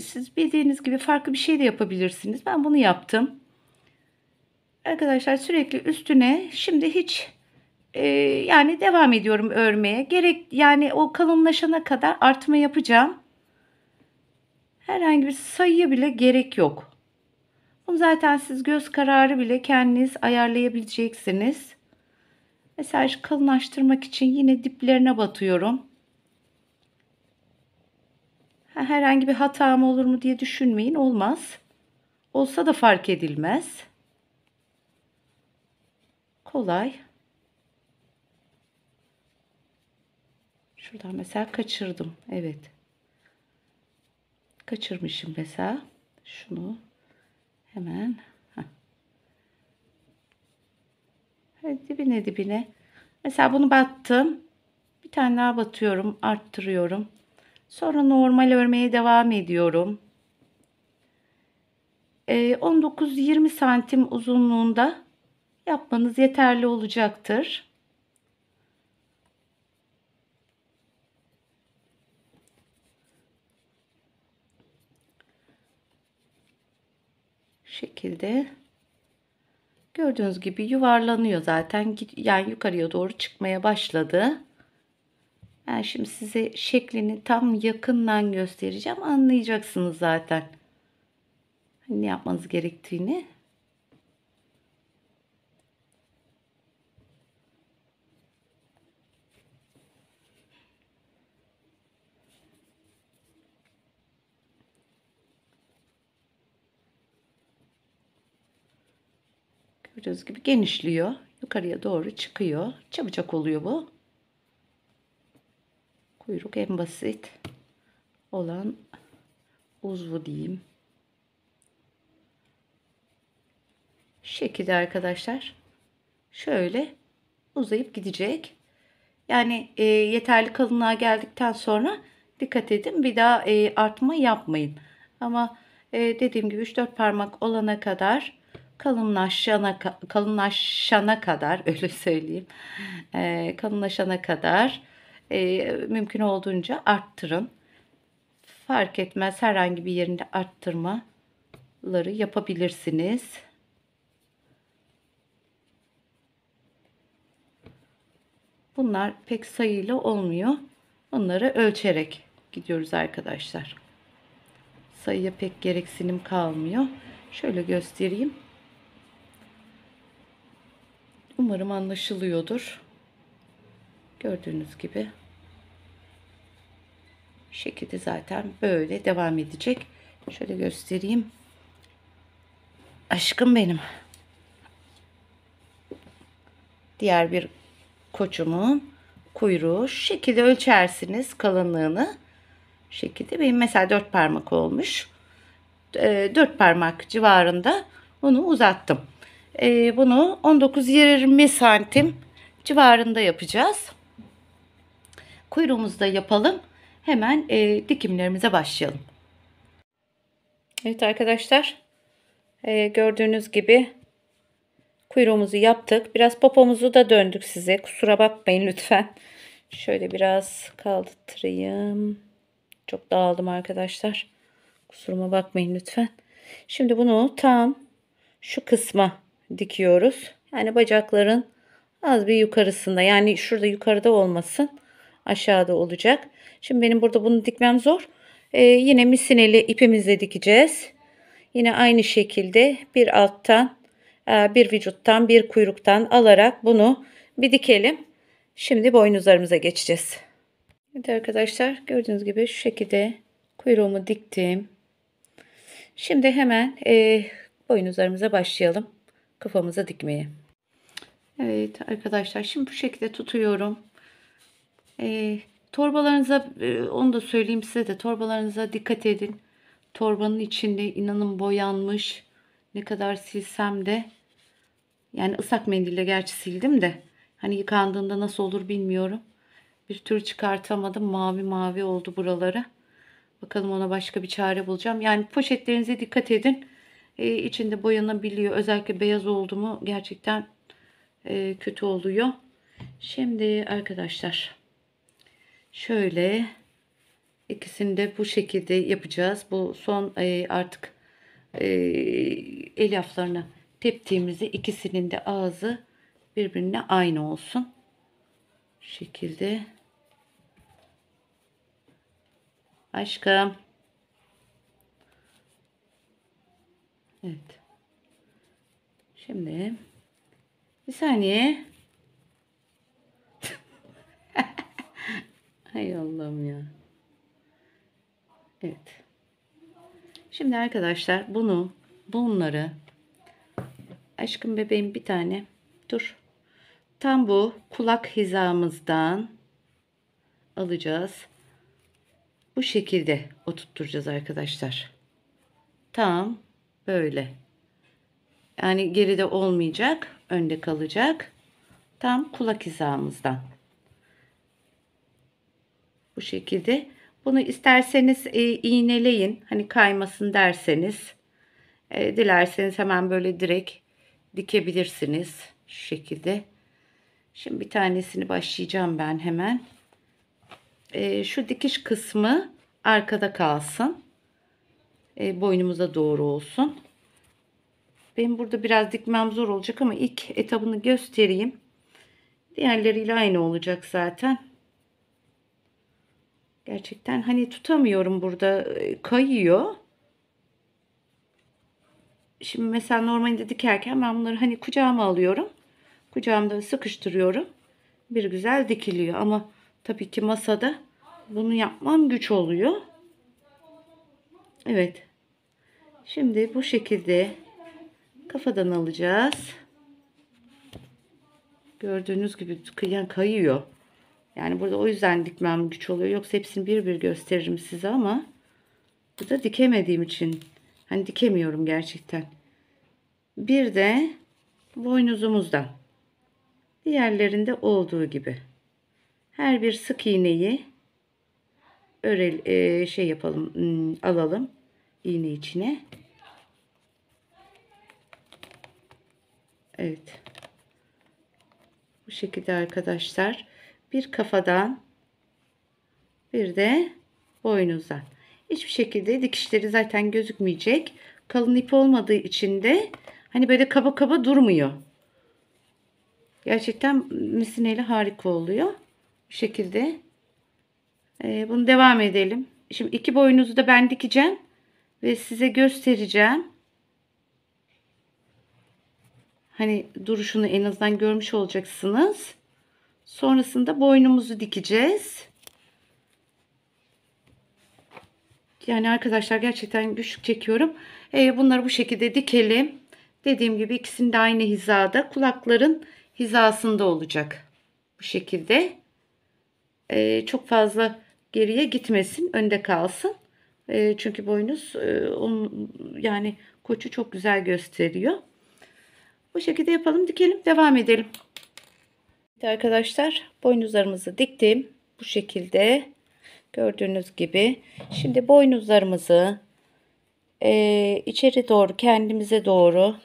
Siz bildiğiniz gibi farklı bir şey de yapabilirsiniz. Ben bunu yaptım. Arkadaşlar sürekli üstüne şimdi hiç yani devam ediyorum örmeye. Gerek yani o kalınlaşana kadar artma yapacağım. Herhangi bir sayıya bile gerek yok. Bunu zaten siz göz kararı bile kendiniz ayarlayabileceksiniz. Mesela şu kalınlaştırmak için yine diplerine batıyorum. Herhangi bir hatam olur mu diye düşünmeyin. Olmaz. Olsa da fark edilmez. Kolay. Şuradan mesela kaçırdım. Evet. Kaçırmışım mesela. Şunu hemen. Evet, dibine dibine. Mesela bunu battım. Bir tane daha batıyorum. Arttırıyorum. Sonra normal örmeye devam ediyorum. 19-20 santim uzunluğunda yapmanız yeterli olacaktır. Şu şekilde gördüğünüz gibi yuvarlanıyor zaten. Yani yukarıya doğru çıkmaya başladı. Ben şimdi size şeklini tam yakından göstereceğim. Anlayacaksınız zaten ne yapmanız gerektiğini. Gördüğünüz gibi genişliyor. Yukarıya doğru çıkıyor. Çabucak oluyor bu. Kuyruk en basit olan uzvu diyeyim. Şu şekilde arkadaşlar. Şöyle uzayıp gidecek. Yani yeterli kalınlığa geldikten sonra dikkat edin. Bir daha artma yapmayın. Ama dediğim gibi 3-4 parmak olana kadar kalınlaşana kadar öyle söyleyeyim. Kalınlaşana kadar mümkün olduğunca arttırın. Fark etmez, herhangi bir yerinde arttırmaları yapabilirsiniz. Bunlar pek sayıyla olmuyor. Bunları ölçerek gidiyoruz arkadaşlar. Sayıya pek gereksinim kalmıyor. Şöyle göstereyim. Umarım anlaşılıyordur. Gördüğünüz gibi. Şekilde zaten böyle devam edecek. Şöyle göstereyim. Aşkım benim. Diğer bir koçumun kuyruğu. Şu şekilde ölçersiniz kalınlığını. Şu şekilde benim mesela 4 parmak olmuş. 4 parmak civarında bunu uzattım. Bunu 19-20 santim civarında yapacağız. Kuyruğumuzu da yapalım. Hemen dikimlerimize başlayalım. Evet arkadaşlar. Gördüğünüz gibi kuyruğumuzu yaptık. Biraz popomuzu da döndük size. Kusura bakmayın lütfen. Şöyle biraz kaldırayım. Çok dağıldım arkadaşlar. Kusuruma bakmayın lütfen. Şimdi bunu tam şu kısma dikiyoruz. Yani bacakların az bir yukarısında. Yani şurada yukarıda olmasın. Aşağıda olacak. Şimdi benim burada bunu dikmem zor. Yine misineli ipimizle dikeceğiz. Yine aynı şekilde bir alttan, bir vücuttan, bir kuyruktan alarak bunu bir dikelim. Şimdi boynuzlarımıza geçeceğiz. Evet arkadaşlar, gördüğünüz gibi şu şekilde kuyruğumu diktim. Şimdi hemen boynuzlarımıza başlayalım. Kafamıza dikmeye. Evet arkadaşlar, şimdi bu şekilde tutuyorum. Torbalarınıza, onu da söyleyeyim size de, torbalarınıza dikkat edin. Torbanın içinde inanın boyanmış. Ne kadar silsem de, yani ıslak mendille gerçi sildim de, hani yıkandığında nasıl olur bilmiyorum. Bir türlü çıkartamadım. Mavi mavi oldu buraları. Bakalım, ona başka bir çare bulacağım. Yani poşetlerinize dikkat edin. İçinde boyanabiliyor. Özellikle beyaz oldu mu gerçekten kötü oluyor. Şimdi arkadaşlar, şöyle ikisini de bu şekilde yapacağız. Bu son artık elyaflarını teptiğimizde ikisinin de ağzı birbirine aynı olsun. Şu şekilde. Aşkım. Evet. Şimdi bir saniye. Hay Allah'ım ya. Evet. Şimdi arkadaşlar bunları, aşkım bebeğim bir tane dur. Tam bu kulak hizamızdan alacağız. Bu şekilde oturtturacağız arkadaşlar. Tam böyle. Yani geride olmayacak, önde kalacak. Tam kulak hizamızdan. Bu şekilde. Bunu isterseniz iğneleyin. Hani kaymasın derseniz. Dilerseniz hemen böyle direkt dikebilirsiniz. Şu şekilde. Şimdi bir tanesini başlayacağım ben hemen. Şu dikiş kısmı arkada kalsın. Boynumuza doğru olsun. Benim burada biraz dikmem zor olacak ama ilk etabını göstereyim. Diğerleriyle aynı olacak zaten. Gerçekten hani tutamıyorum burada, kayıyor. Şimdi mesela normalde dikerken ben bunları hani kucağıma alıyorum. Kucağımda sıkıştırıyorum. Bir güzel dikiliyor ama tabii ki masada bunu yapmam güç oluyor. Evet. Şimdi bu şekilde kafadan alacağız. Gördüğünüz gibi kayıyor. Yani burada o yüzden dikmem güç oluyor. Yoksa hepsini bir bir gösteririm size ama burada dikemediğim için, hani dikemiyorum gerçekten. Bir de boynuzumuzdan, diğerlerinde olduğu gibi her bir sık iğneyi şey yapalım, alalım iğne içine. Evet. Bu şekilde arkadaşlar, bir kafadan bir de boynuzdan. Hiçbir şekilde dikişleri zaten gözükmeyecek. Kalın ip olmadığı için de hani böyle kaba kaba durmuyor. Gerçekten misineyle harika oluyor. Bu şekilde. Bunu devam edelim. Şimdi iki boynuzu da ben dikeceğim ve size göstereceğim. Hani duruşunu en azından görmüş olacaksınız. Sonrasında boynumuzu dikeceğiz. Yani arkadaşlar gerçekten güçlük çekiyorum. Bunları bu şekilde dikelim. Dediğim gibi ikisinin de aynı hizada. Kulakların hizasında olacak. Bu şekilde. Çok fazla geriye gitmesin. Önde kalsın. Çünkü boynuz onun, yani koçu çok güzel gösteriyor. Bu şekilde yapalım. Dikelim. Devam edelim. Evet arkadaşlar, boynuzlarımızı diktim. Bu şekilde. Gördüğünüz gibi. Şimdi boynuzlarımızı içeri doğru, kendimize doğru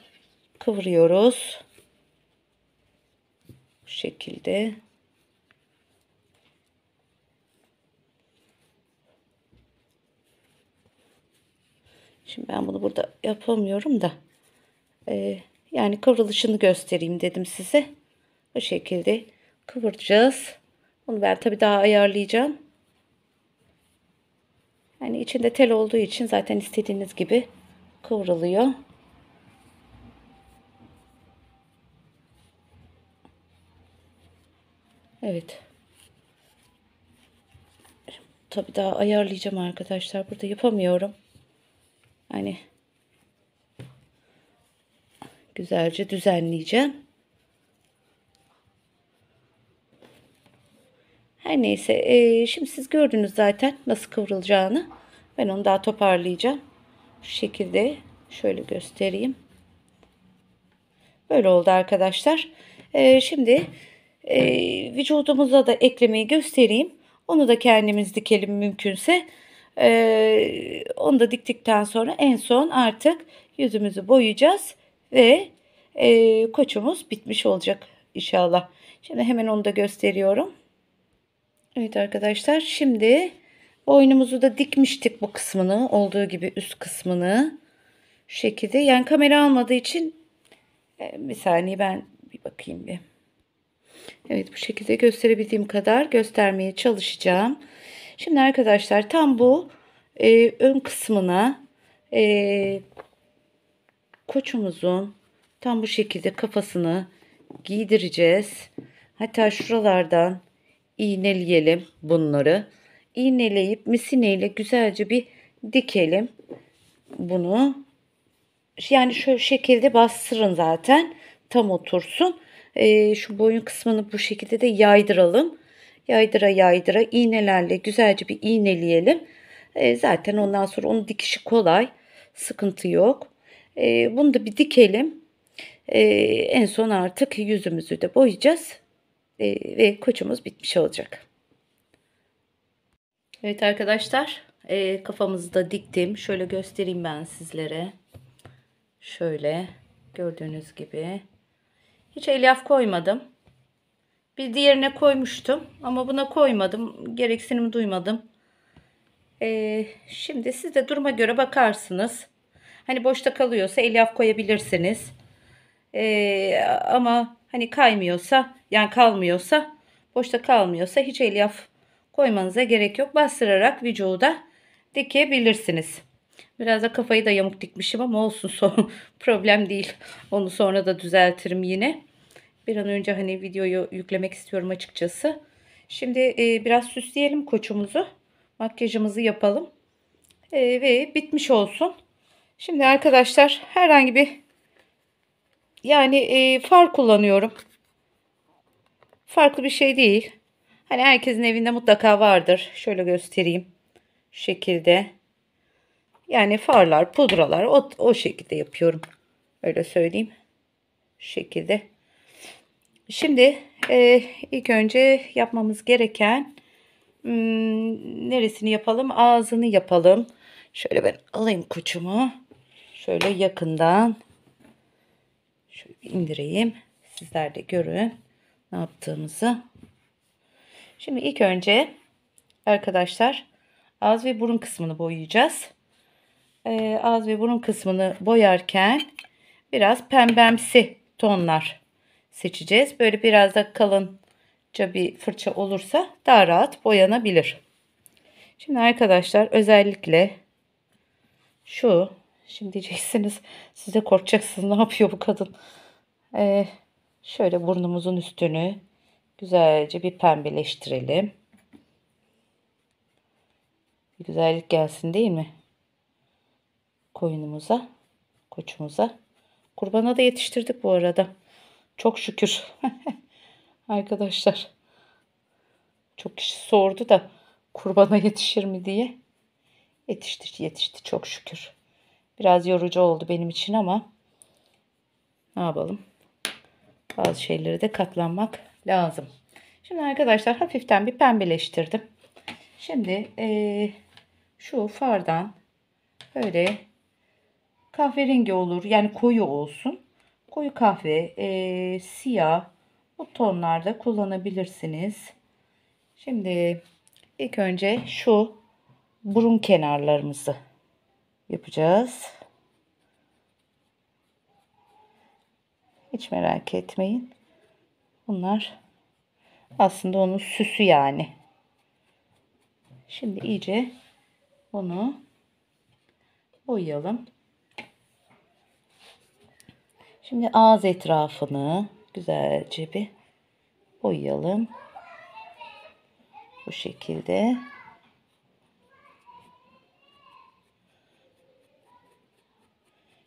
kıvırıyoruz. Bu şekilde. Şimdi ben bunu burada yapamıyorum da yani kıvrılışını göstereyim dedim size. Bu şekilde kıvıracağız. Bunu ben tabii daha ayarlayacağım. Yani içinde tel olduğu için zaten istediğiniz gibi kıvrılıyor. Evet. Tabii daha ayarlayacağım arkadaşlar. Burada yapamıyorum. Hani güzelce düzenleyeceğim. Her neyse. Şimdi siz gördünüz zaten nasıl kıvrılacağını. Ben onu daha toparlayacağım. Şu şekilde şöyle göstereyim. Böyle oldu arkadaşlar. Şimdi vücudumuza da eklemeyi göstereyim. Onu da kendimiz dikelim mümkünse. Onu da diktikten sonra en son artık yüzümüzü boyayacağız ve koçumuz bitmiş olacak inşallah. Şimdi hemen onu da gösteriyorum. Evet arkadaşlar, şimdi boynumuzu da dikmiştik, bu kısmını olduğu gibi üst kısmını şu şekilde. Yani kamera almadığı için bir saniye, ben bir bakayım bir. Evet, bu şekilde gösterebildiğim kadar göstermeye çalışacağım. Şimdi arkadaşlar tam bu ön kısmına koçumuzun tam bu şekilde kafasını giydireceğiz. Hatta şuralardan iğneleyelim bunları. İğneleyip misineyle güzelce bir dikelim bunu. Yani şu şekilde bastırın zaten tam otursun. Şu boyun kısmını bu şekilde de yaydıralım. Yaydıra yaydıra iğnelerle güzelce bir iğneleyelim. Zaten ondan sonra onun dikişi kolay. Sıkıntı yok. Bunu da bir dikelim. En son artık yüzümüzü de boyayacağız. Ve koçumuz bitmiş olacak. Evet arkadaşlar, kafamızı da diktim. Şöyle göstereyim ben sizlere. Şöyle gördüğünüz gibi. Hiç elyaf koymadım. Bir diğerine koymuştum ama buna koymadım. Gereksinim duymadım. Şimdi siz de duruma göre bakarsınız. Hani boşta kalıyorsa elyaf koyabilirsiniz. Ama hani kaymıyorsa, yani kalmıyorsa, boşta kalmıyorsa hiç elyaf koymanıza gerek yok. Bastırarak vücuda dikebilirsiniz. Biraz da kafayı da yamuk dikmişim ama olsun, problem değil. Onu sonra da düzeltirim yine. Bir an önce hani videoyu yüklemek istiyorum açıkçası. Şimdi biraz süsleyelim koçumuzu. Makyajımızı yapalım. Ve bitmiş olsun. Şimdi arkadaşlar herhangi bir far kullanıyorum. Farklı bir şey değil. Hani herkesin evinde mutlaka vardır. Şöyle göstereyim. Şu şekilde. Yani farlar, pudralar o şekilde yapıyorum. Öyle söyleyeyim. Şu şekilde. Şimdi ilk önce yapmamız gereken neresini yapalım? Ağzını yapalım. Şöyle ben alayım koçumu. Şöyle yakından. Şöyle indireyim. Sizler de görün ne yaptığımızı. Şimdi ilk önce arkadaşlar ağız ve burun kısmını boyayacağız. Ağız ve burun kısmını boyarken biraz pembemsi tonlar seçeceğiz. Böyle biraz da kalınca bir fırça olursa daha rahat boyanabilir. Şimdi arkadaşlar özellikle şimdi diyeceksiniz, siz de korkacaksınız, ne yapıyor bu kadın. Şöyle burnumuzun üstünü güzelce bir pembeleştirelim. Bir güzellik gelsin değil mi? Koyunumuza, koçumuza. Kurbana da yetiştirdik bu arada. Çok şükür. Arkadaşlar. Çok kişi sordu da kurbana yetişir mi diye. Yetişti çok şükür. Biraz yorucu oldu benim için ama ne yapalım? Bazı şeyleri de katlanmak lazım. Şimdi arkadaşlar hafiften bir pembeleştirdim. Şimdi şu fardan böyle kahverengi olur. Yani koyu olsun. Koyu kahve, siyah, bu tonlarda kullanabilirsiniz. Şimdi ilk önce şu burun kenarlarımızı yapacağız. Hiç merak etmeyin. Bunlar aslında onun süsü yani. Şimdi iyice onu boyayalım. Şimdi ağız etrafını güzelce bir boyayalım. Bu şekilde.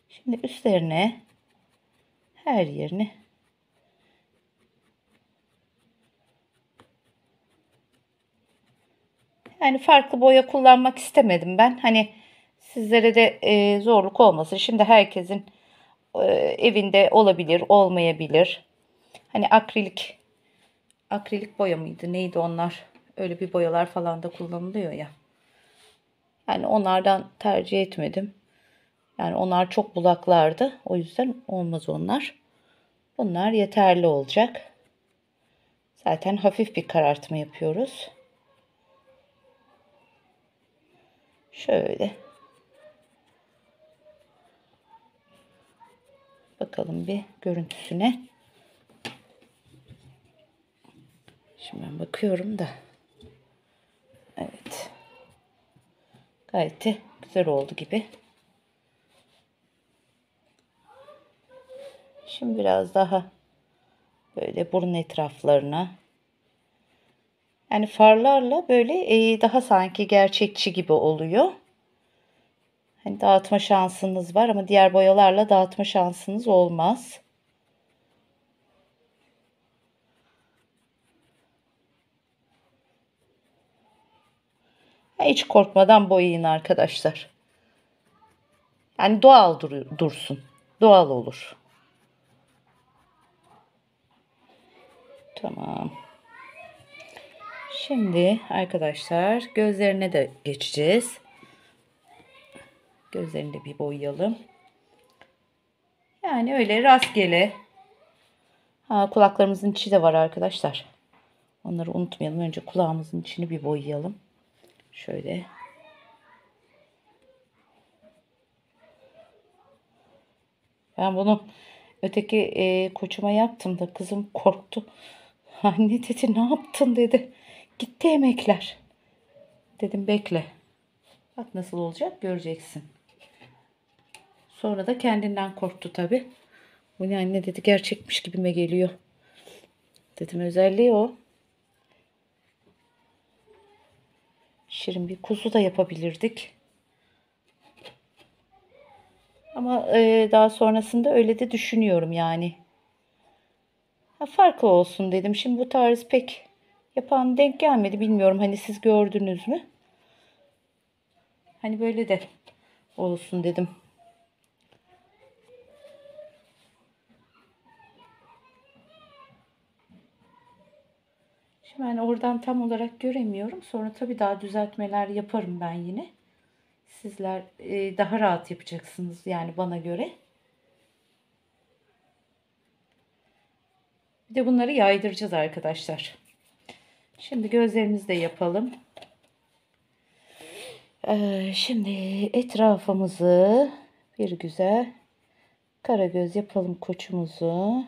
Şimdi üstlerine her yerini yani farklı boya kullanmak istemedim ben. Hani sizlere de zorluk olmasın. Şimdi herkesin evinde olabilir, olmayabilir. Hani akrilik boya mıydı? Neydi onlar? Öyle bir boyalar falan da kullanılıyor ya. Yani onlardan tercih etmedim. Yani onlar çok bulaklardı. O yüzden olmaz onlar. Bunlar yeterli olacak. Zaten hafif bir karartma yapıyoruz. Şöyle. Bakalım bir görüntüsüne. Şimdi ben bakıyorum da. Evet. Gayet de güzel oldu gibi. Şimdi biraz daha böyle burun etraflarına. Yani farlarla böyle daha sanki gerçekçi gibi oluyor. Hani dağıtma şansınız var ama diğer boyalarla dağıtma şansınız olmaz. Hiç korkmadan boyayın arkadaşlar. Yani doğal dursun. Doğal olur. Tamam. Şimdi arkadaşlar gözlerine de geçeceğiz. Gözlerini de bir boyayalım. Yani öyle rastgele. Kulaklarımızın içi de var arkadaşlar. Onları unutmayalım. Önce kulağımızın içini bir boyayalım. Şöyle. Ben bunu öteki koçuma yaptım da kızım korktu. Anne dedi ne yaptın dedi. Gitti emekler. Dedim bekle. Bak nasıl olacak göreceksin. Sonra da kendinden korktu tabi. Bu ne anne dedi gerçekmiş gibime geliyor. Dedim özelliği o. Şirin bir kuzu da yapabilirdik. Ama daha sonrasında öyle de düşünüyorum yani. Farklı olsun dedim. Şimdi bu tarz pek yapan denk gelmedi. Bilmiyorum hani siz gördünüz mü? Hani böyle de olsun dedim. Şimdi ben oradan tam olarak göremiyorum. Sonra tabii daha düzeltmeler yaparım ben yine. Sizler daha rahat yapacaksınız yani bana göre. Bir de bunları yaydıracağız arkadaşlar. Şimdi gözlerimizi de yapalım. Şimdi etrafımızı bir güzel karagöz yapalım koçumuzu.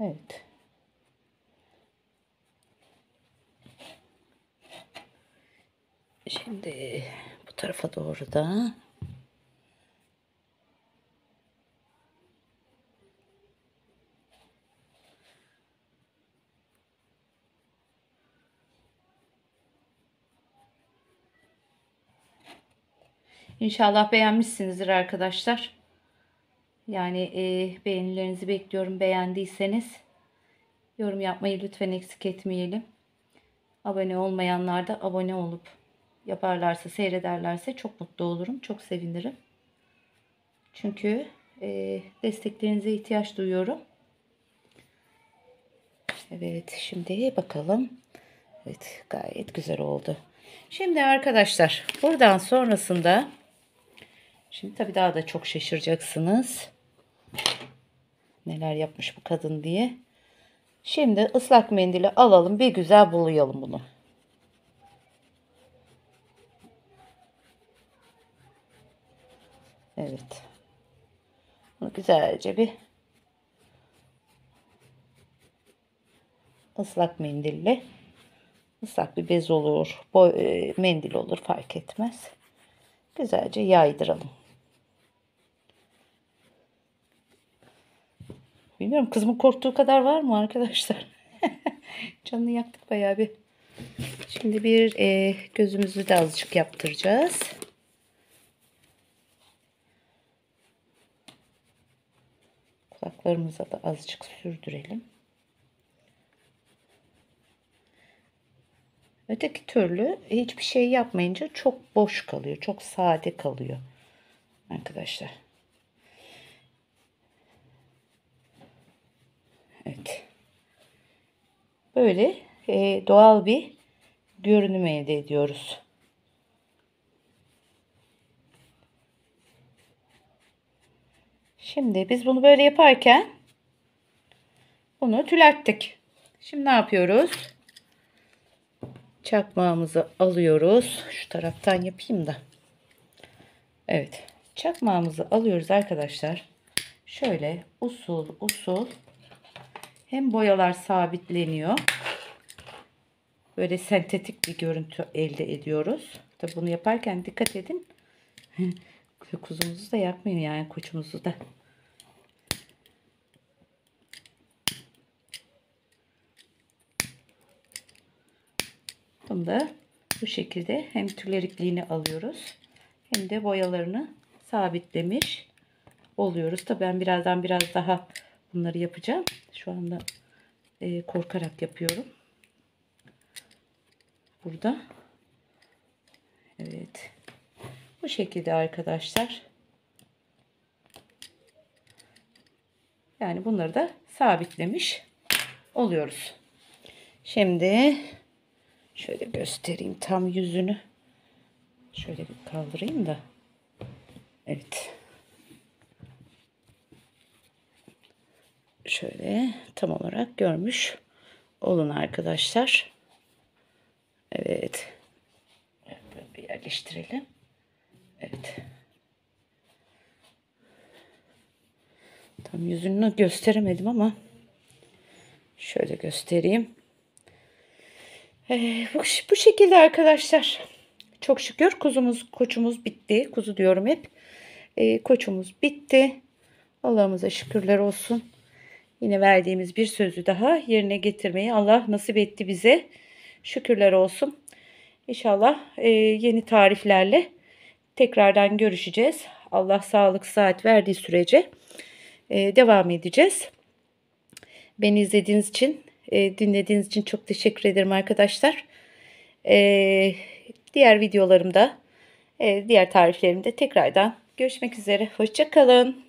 Evet. Şimdi bu tarafa doğru da İnşallah beğenmişsinizdir arkadaşlar. Yani beğenilerinizi bekliyorum. Beğendiyseniz yorum yapmayı lütfen eksik etmeyelim. Abone olmayanlar da abone olup yaparlarsa, seyrederlerse çok mutlu olurum. Çok sevinirim. Çünkü desteklerinize ihtiyaç duyuyorum. Evet, şimdi bakalım. Evet, gayet güzel oldu. Şimdi arkadaşlar, buradan sonrasında şimdi tabii daha da çok şaşıracaksınız. Neler yapmış bu kadın diye. Şimdi ıslak mendili alalım, bir güzel bulayalım bunu. Evet. Bunu güzelce bir ıslak mendille, ıslak bir bez olur, mendil olur, fark etmez. Güzelce yaydıralım. Bilmiyorum, kızımın korktuğu kadar var mı arkadaşlar? Canını yaktık bayağı bir. Şimdi bir gözümüzü de azıcık yaptıracağız. Kulaklarımıza da azıcık sürdürelim. Öteki türlü hiçbir şey yapmayınca çok boş kalıyor. Çok sade kalıyor arkadaşlar. Evet. Böyle doğal bir görünüm elde ediyoruz. Şimdi biz bunu böyle yaparken bunu tülerttik. Şimdi ne yapıyoruz? Çakmağımızı alıyoruz. Şu taraftan yapayım da. Evet. Çakmağımızı alıyoruz arkadaşlar. Şöyle usul usul, hem boyalar sabitleniyor. Böyle sentetik bir görüntü elde ediyoruz. Tabi bunu yaparken dikkat edin. Kuzumuzu da yakmayın, yani koçumuzu da. Bunu da bu şekilde hem tülerikliğini alıyoruz hem de boyalarını sabitlemiş oluyoruz. Tabii ben birazdan biraz daha bunları yapacağım. Şu anda korkarak yapıyorum. Burada. Evet. Bu şekilde arkadaşlar. Yani bunları da sabitlemiş oluyoruz. Şimdi şöyle göstereyim tam yüzünü. Şöyle bir kaldırayım da. Evet. Şöyle tam olarak görmüş olun arkadaşlar. Evet. Böyle bir yerleştirelim. Evet. Tam yüzünü gösteremedim ama şöyle göstereyim. Bu şekilde arkadaşlar. Çok şükür koçumuz bitti. Kuzu diyorum hep. Koçumuz bitti. Allah'ımıza şükürler olsun. Yine verdiğimiz bir sözü daha yerine getirmeyi Allah nasip etti bize. Şükürler olsun. İnşallah yeni tariflerle tekrardan görüşeceğiz. Allah sağlık saat verdiği sürece devam edeceğiz. Beni izlediğiniz için, dinlediğiniz için çok teşekkür ederim arkadaşlar. Diğer videolarımda, diğer tariflerimde tekrardan görüşmek üzere. Hoşça kalın.